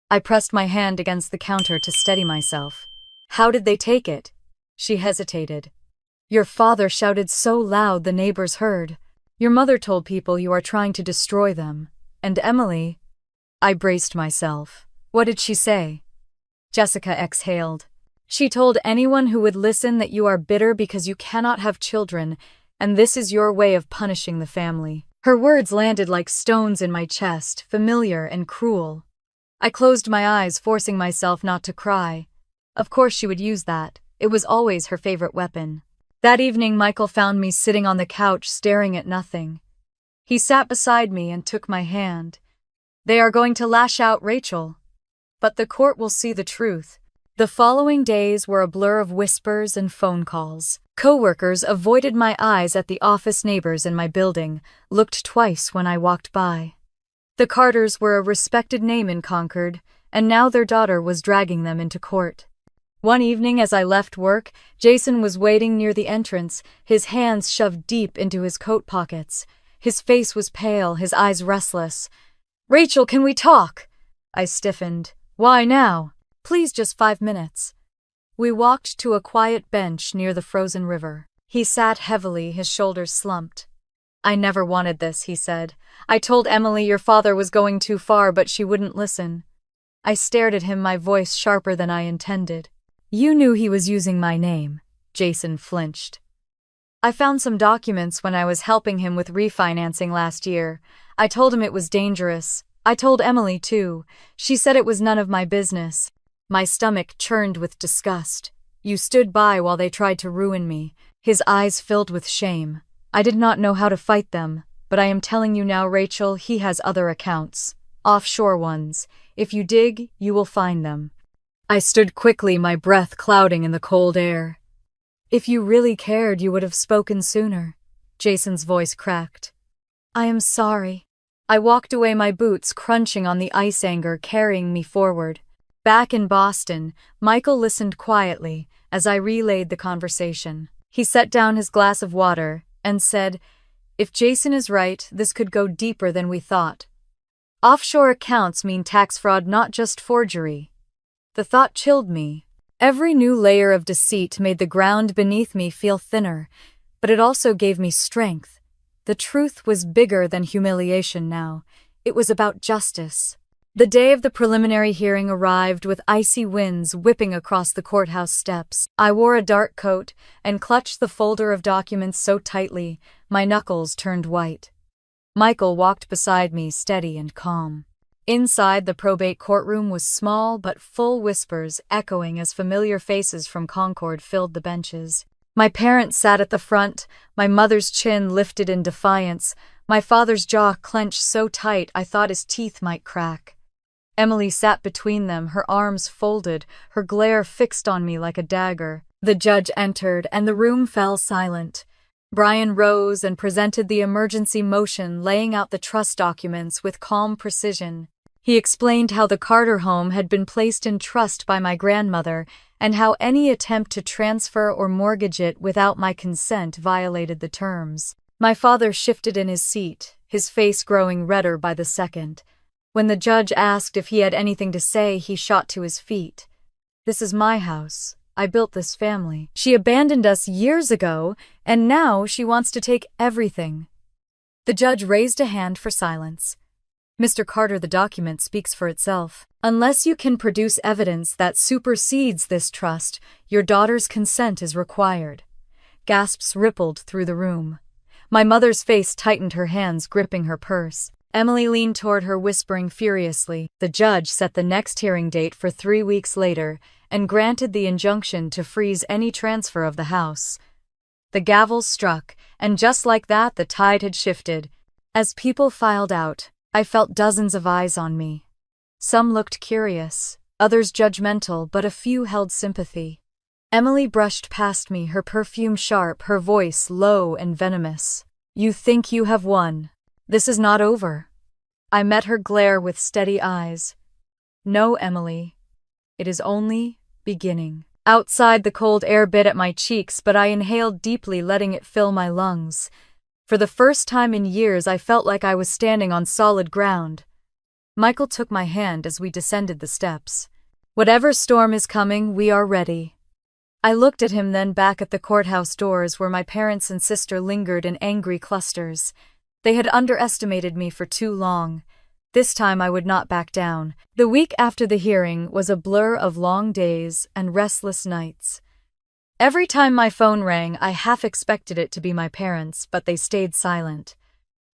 I pressed my hand against the counter to steady myself. "How did they take it?" She hesitated. "Your father shouted so loud the neighbors heard. Your mother told people you are trying to destroy them. And Emily—" I braced myself. "What did she say?" Jessica exhaled. "She told anyone who would listen that you are bitter because you cannot have children, and this is your way of punishing the family." Her words landed like stones in my chest, familiar and cruel. I closed my eyes, forcing myself not to cry. Of course she would use that. It was always her favorite weapon. That evening, Michael found me sitting on the couch, staring at nothing. He sat beside me and took my hand. "They are going to lash out, Rachel. But the court will see the truth." The following days were a blur of whispers and phone calls. Coworkers avoided my eyes at the office. Neighbors in my building looked twice when I walked by. The Carters were a respected name in Concord, and now their daughter was dragging them into court. One evening as I left work, Jason was waiting near the entrance, his hands shoved deep into his coat pockets. His face was pale, his eyes restless. "Rachel, can we talk?" I stiffened. "Why now?" "Please, just 5 minutes." We walked to a quiet bench near the frozen river. He sat heavily, his shoulders slumped. "I never wanted this," he said. "I told Emily your father was going too far, but she wouldn't listen." I stared at him, my voice sharper than I intended. "You knew he was using my name." Jason flinched. "I found some documents when I was helping him with refinancing last year. I told him it was dangerous. I told Emily too. She said it was none of my business." My stomach churned with disgust. "You stood by while they tried to ruin me." His eyes filled with shame. "I did not know how to fight them, but I am telling you now, Rachel, he has other accounts. Offshore ones. If you dig, you will find them." I stood quickly, my breath clouding in the cold air. "If you really cared, you would have spoken sooner." Jason's voice cracked. "I am sorry." I walked away, my boots crunching on the ice, anger carrying me forward. Back in Boston, Michael listened quietly as I relayed the conversation. He set down his glass of water and said, "If Jason is right, this could go deeper than we thought. Offshore accounts mean tax fraud, not just forgery." The thought chilled me. Every new layer of deceit made the ground beneath me feel thinner, but it also gave me strength. The truth was bigger than humiliation now. It was about justice. The day of the preliminary hearing arrived with icy winds whipping across the courthouse steps. I wore a dark coat and clutched the folder of documents so tightly, my knuckles turned white. Michael walked beside me, steady and calm. Inside, the probate courtroom was small but full, whispers echoing as familiar faces from Concord filled the benches. My parents sat at the front, my mother's chin lifted in defiance, my father's jaw clenched so tight I thought his teeth might crack. Emily sat between them, her arms folded, her glare fixed on me like a dagger. The judge entered, and the room fell silent. Brian rose and presented the emergency motion, laying out the trust documents with calm precision. He explained how the Carter home had been placed in trust by my grandmother, and how any attempt to transfer or mortgage it without my consent violated the terms. My father shifted in his seat, his face growing redder by the second. When the judge asked if he had anything to say, he shot to his feet. "This is my house. I built this family. She abandoned us years ago, and now she wants to take everything." The judge raised a hand for silence. "Mr. Carter, the document speaks for itself. Unless you can produce evidence that supersedes this trust, your daughter's consent is required." Gasps rippled through the room. My mother's face tightened, her hands gripping her purse. Emily leaned toward her, whispering furiously. The judge set the next hearing date for 3 weeks later and granted the injunction to freeze any transfer of the house. The gavel struck, and just like that, the tide had shifted. As people filed out, I felt dozens of eyes on me. Some looked curious, others judgmental, but a few held sympathy. Emily brushed past me, her perfume sharp, her voice low and venomous. "You think you have won. This is not over." I met her glare with steady eyes. "No, Emily. It is only beginning." Outside, the cold air bit at my cheeks, but I inhaled deeply, letting it fill my lungs. For the first time in years, I felt like I was standing on solid ground. Michael took my hand as we descended the steps. "Whatever storm is coming, we are ready." I looked at him, then back at the courthouse doors where my parents and sister lingered in angry clusters. They had underestimated me for too long. This time I would not back down. The week after the hearing was a blur of long days and restless nights. Every time my phone rang, I half expected it to be my parents, but they stayed silent.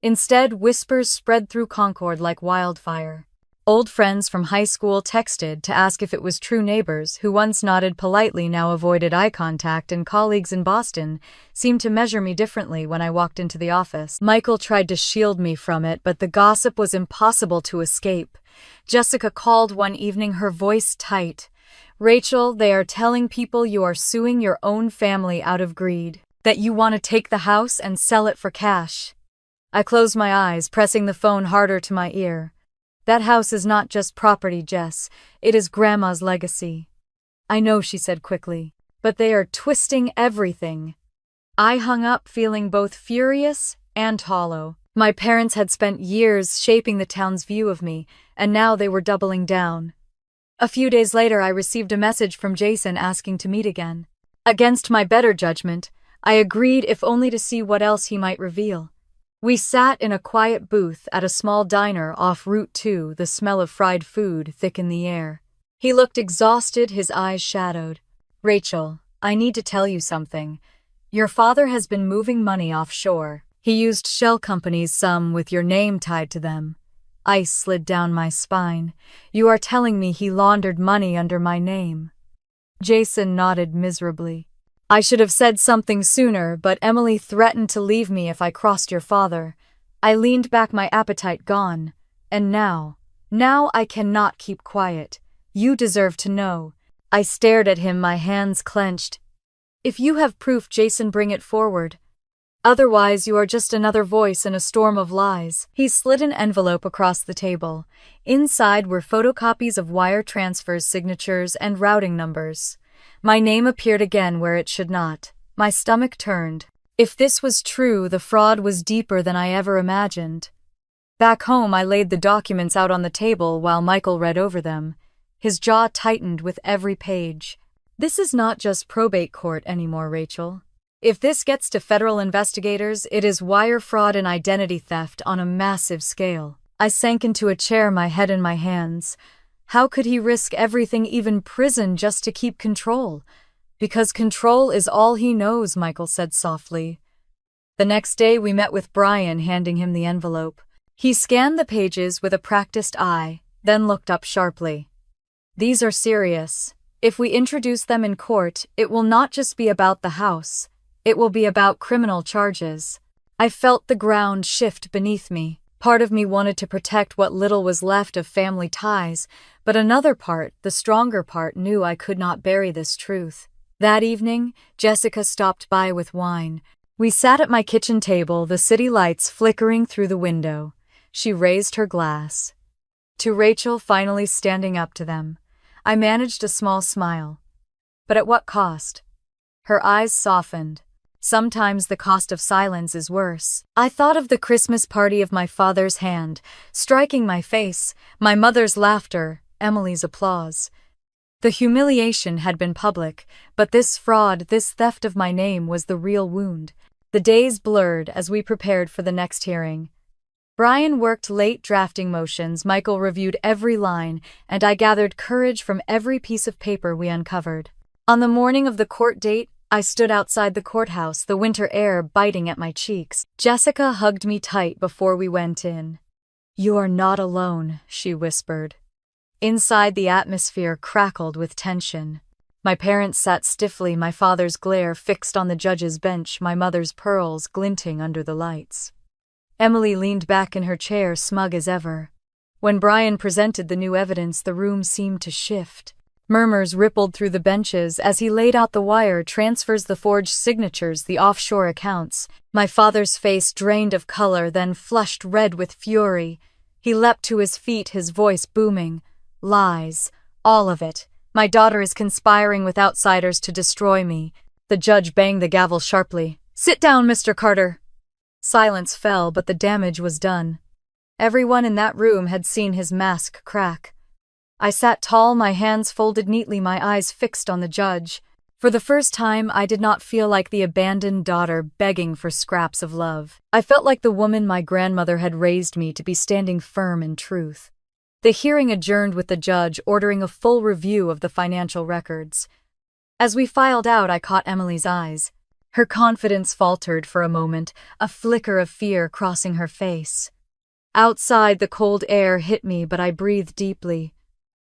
Instead, whispers spread through Concord like wildfire. Old friends from high school texted to ask if it was true. Neighbors who once nodded politely now avoided eye contact, and colleagues in Boston seemed to measure me differently when I walked into the office. Michael tried to shield me from it, but the gossip was impossible to escape. Jessica called one evening, her voice tight. "Rachel, they are telling people you are suing your own family out of greed, that you want to take the house and sell it for cash." I closed my eyes, pressing the phone harder to my ear. "That house is not just property, Jess. It is Grandma's legacy." "I know," she said quickly, "but they are twisting everything." I hung up, feeling both furious and hollow. My parents had spent years shaping the town's view of me, and now they were doubling down. A few days later, I received a message from Jason asking to meet again. Against my better judgment, I agreed, if only to see what else he might reveal. We sat in a quiet booth at a small diner off Route 2, the smell of fried food thick in the air. He looked exhausted, his eyes shadowed. "Rachel, I need to tell you something. Your father has been moving money offshore. He used shell companies, some with your name tied to them." Ice slid down my spine. "You are telling me he laundered money under my name?" Jason nodded miserably. "I should have said something sooner, but Emily threatened to leave me if I crossed your father." I leaned back, my appetite gone. "And now I cannot keep quiet. You deserve to know." I stared at him, my hands clenched. "If you have proof, Jason, bring it forward. Otherwise, you are just another voice in a storm of lies." He slid an envelope across the table. Inside were photocopies of wire transfers, signatures, and routing numbers. My name appeared again where it should not. My stomach turned. If this was true, the fraud was deeper than I ever imagined. Back home, I laid the documents out on the table while Michael read over them. His jaw tightened with every page. "This is not just probate court anymore, Rachel. If this gets to federal investigators, it is wire fraud and identity theft on a massive scale." I sank into a chair, my head in my hands. How could he risk everything, even prison, just to keep control? "Because control is all he knows," Michael said softly. The next day we met with Brian, handing him the envelope. He scanned the pages with a practiced eye, then looked up sharply. "These are serious. If we introduce them in court, it will not just be about the house. It will be about criminal charges." I felt the ground shift beneath me. Part of me wanted to protect what little was left of family ties, but another part, the stronger part, knew I could not bury this truth. That evening, Jessica stopped by with wine. We sat at my kitchen table, the city lights flickering through the window. She raised her glass. To Rachel, finally standing up to them. I managed a small smile. But at what cost? Her eyes softened. Sometimes the cost of silence is worse. I thought of the Christmas party, of my father's hand striking my face, my mother's laughter, Emily's applause. The humiliation had been public, but this fraud, this theft of my name, was the real wound. The days blurred as we prepared for the next hearing. Brian worked late drafting motions, Michael reviewed every line, and I gathered courage from every piece of paper we uncovered. On the morning of the court date, I stood outside the courthouse, the winter air biting at my cheeks. Jessica hugged me tight before we went in. "You are not alone," she whispered. Inside, the atmosphere crackled with tension. My parents sat stiffly, my father's glare fixed on the judge's bench, my mother's pearls glinting under the lights. Emily leaned back in her chair, smug as ever. When Brian presented the new evidence, the room seemed to shift. Murmurs rippled through the benches as he laid out the wire transfers, the forged signatures, the offshore accounts. My father's face drained of color, then flushed red with fury. He leapt to his feet, his voice booming. Lies. All of it. My daughter is conspiring with outsiders to destroy me. The judge banged the gavel sharply. Sit down, Mr. Carter. Silence fell, but the damage was done. Everyone in that room had seen his mask crack. I sat tall, my hands folded neatly, my eyes fixed on the judge. For the first time, I did not feel like the abandoned daughter begging for scraps of love. I felt like the woman my grandmother had raised me to be, standing firm in truth. The hearing adjourned with the judge ordering a full review of the financial records. As we filed out, I caught Emily's eyes. Her confidence faltered for a moment, a flicker of fear crossing her face. Outside, the cold air hit me, but I breathed deeply.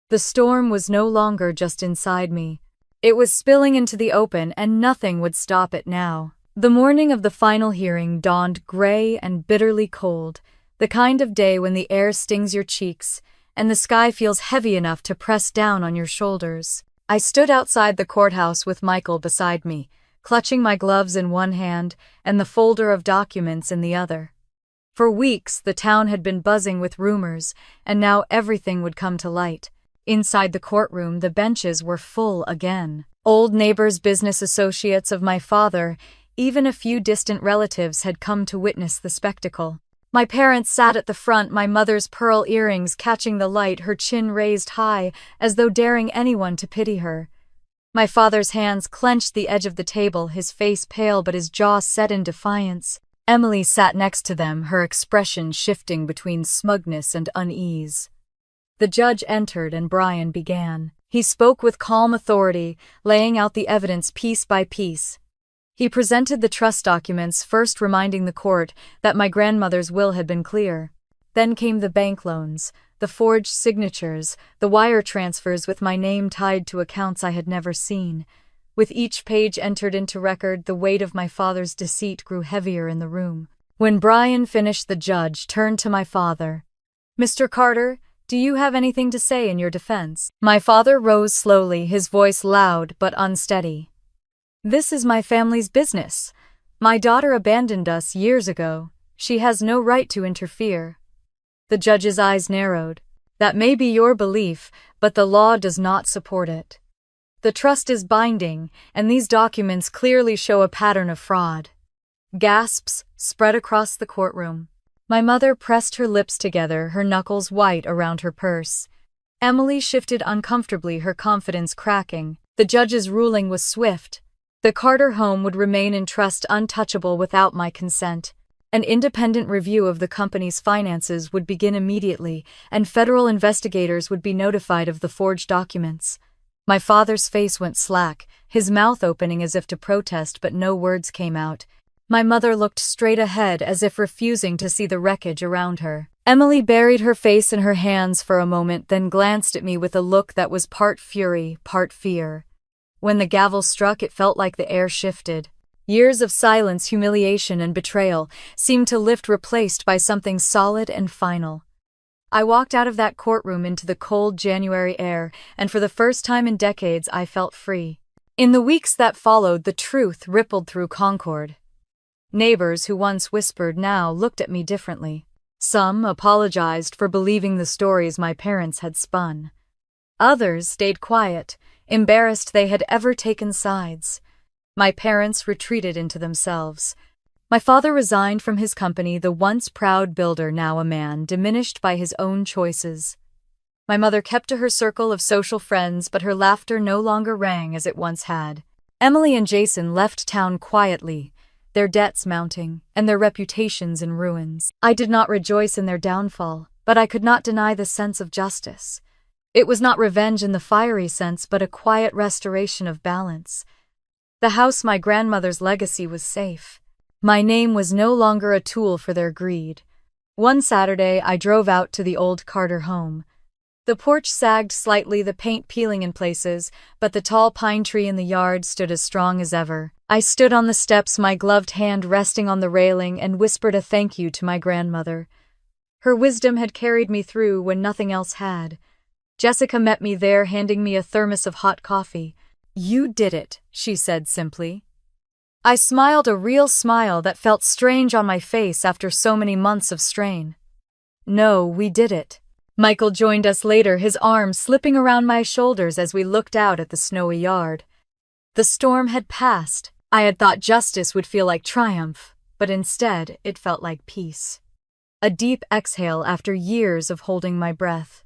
The storm was no longer just inside me. It was spilling into the open, and nothing would stop it now. The morning of the final hearing dawned gray and bitterly cold, the kind of day when the air stings your cheeks and the sky feels heavy enough to press down on your shoulders. I stood outside the courthouse with Michael beside me, clutching my gloves in one hand and the folder of documents in the other. For weeks, the town had been buzzing with rumors, and now everything would come to light. Inside the courtroom, the benches were full again. Old neighbors, business associates of my father, even a few distant relatives had come to witness the spectacle. My parents sat at the front, my mother's pearl earrings catching the light, her chin raised high, as though daring anyone to pity her. My father's hands clenched the edge of the table, his face pale but his jaw set in defiance. Emily sat next to them, her expression shifting between smugness and unease. The judge entered and Brian began. He spoke with calm authority, laying out the evidence piece by piece. He presented the trust documents, first reminding the court that my grandmother's will had been clear. Then came the bank loans, the forged signatures, the wire transfers with my name tied to accounts I had never seen. With each page entered into record, the weight of my father's deceit grew heavier in the room. When Brian finished, the judge turned to my father. Mr. Carter, do you have anything to say in your defense? My father rose slowly, his voice loud but unsteady. This is my family's business. My daughter abandoned us years ago. She has no right to interfere. The judge's eyes narrowed. That may be your belief, but the law does not support it. The trust is binding, and these documents clearly show a pattern of fraud. Gasps spread across the courtroom. My mother pressed her lips together, her knuckles white around her purse. Emily shifted uncomfortably, her confidence cracking. The judge's ruling was swift. The Carter home would remain in trust, untouchable without my consent. An independent review of the company's finances would begin immediately, and federal investigators would be notified of the forged documents. My father's face went slack, his mouth opening as if to protest, but no words came out. My mother looked straight ahead, as if refusing to see the wreckage around her. Emily buried her face in her hands for a moment, then glanced at me with a look that was part fury, part fear. When the gavel struck, it felt like the air shifted. Years of silence, humiliation, and betrayal seemed to lift, replaced by something solid and final. I walked out of that courtroom into the cold January air, and for the first time in decades, I felt free. In the weeks that followed, the truth rippled through Concord. Neighbors who once whispered now looked at me differently. Some apologized for believing the stories my parents had spun. Others stayed quiet, embarrassed they had ever taken sides. My parents retreated into themselves. My father resigned from his company, the once proud builder, now a man diminished by his own choices. My mother kept to her circle of social friends, but her laughter no longer rang as it once had. Emily and Jason left town quietly, their debts mounting, and their reputations in ruins. I did not rejoice in their downfall, but I could not deny the sense of justice. It was not revenge in the fiery sense, but a quiet restoration of balance. The house, my grandmother's legacy, was safe. My name was no longer a tool for their greed. One Saturday, I drove out to the old Carter home. The porch sagged slightly, the paint peeling in places, but the tall pine tree in the yard stood as strong as ever. I stood on the steps, my gloved hand resting on the railing, and whispered a thank you to my grandmother. Her wisdom had carried me through when nothing else had. Jessica met me there, handing me a thermos of hot coffee. "You did it," she said simply. I smiled, a real smile that felt strange on my face after so many months of strain. "No, we did it." Michael joined us later, his arms slipping around my shoulders as we looked out at the snowy yard. The storm had passed. I had thought justice would feel like triumph, but instead it felt like peace. A deep exhale after years of holding my breath.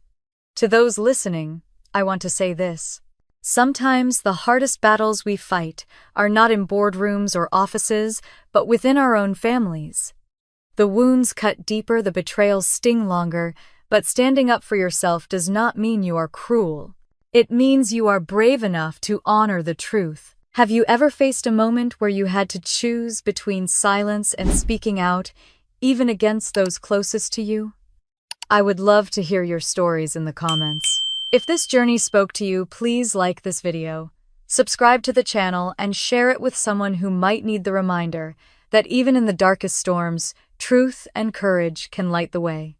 To those listening, I want to say this. Sometimes the hardest battles we fight are not in boardrooms or offices, but within our own families. The wounds cut deeper, the betrayals sting longer, but standing up for yourself does not mean you are cruel. It means you are brave enough to honor the truth. Have you ever faced a moment where you had to choose between silence and speaking out, even against those closest to you? I would love to hear your stories in the comments. If this journey spoke to you, please like this video, subscribe to the channel, and share it with someone who might need the reminder that even in the darkest storms, truth and courage can light the way.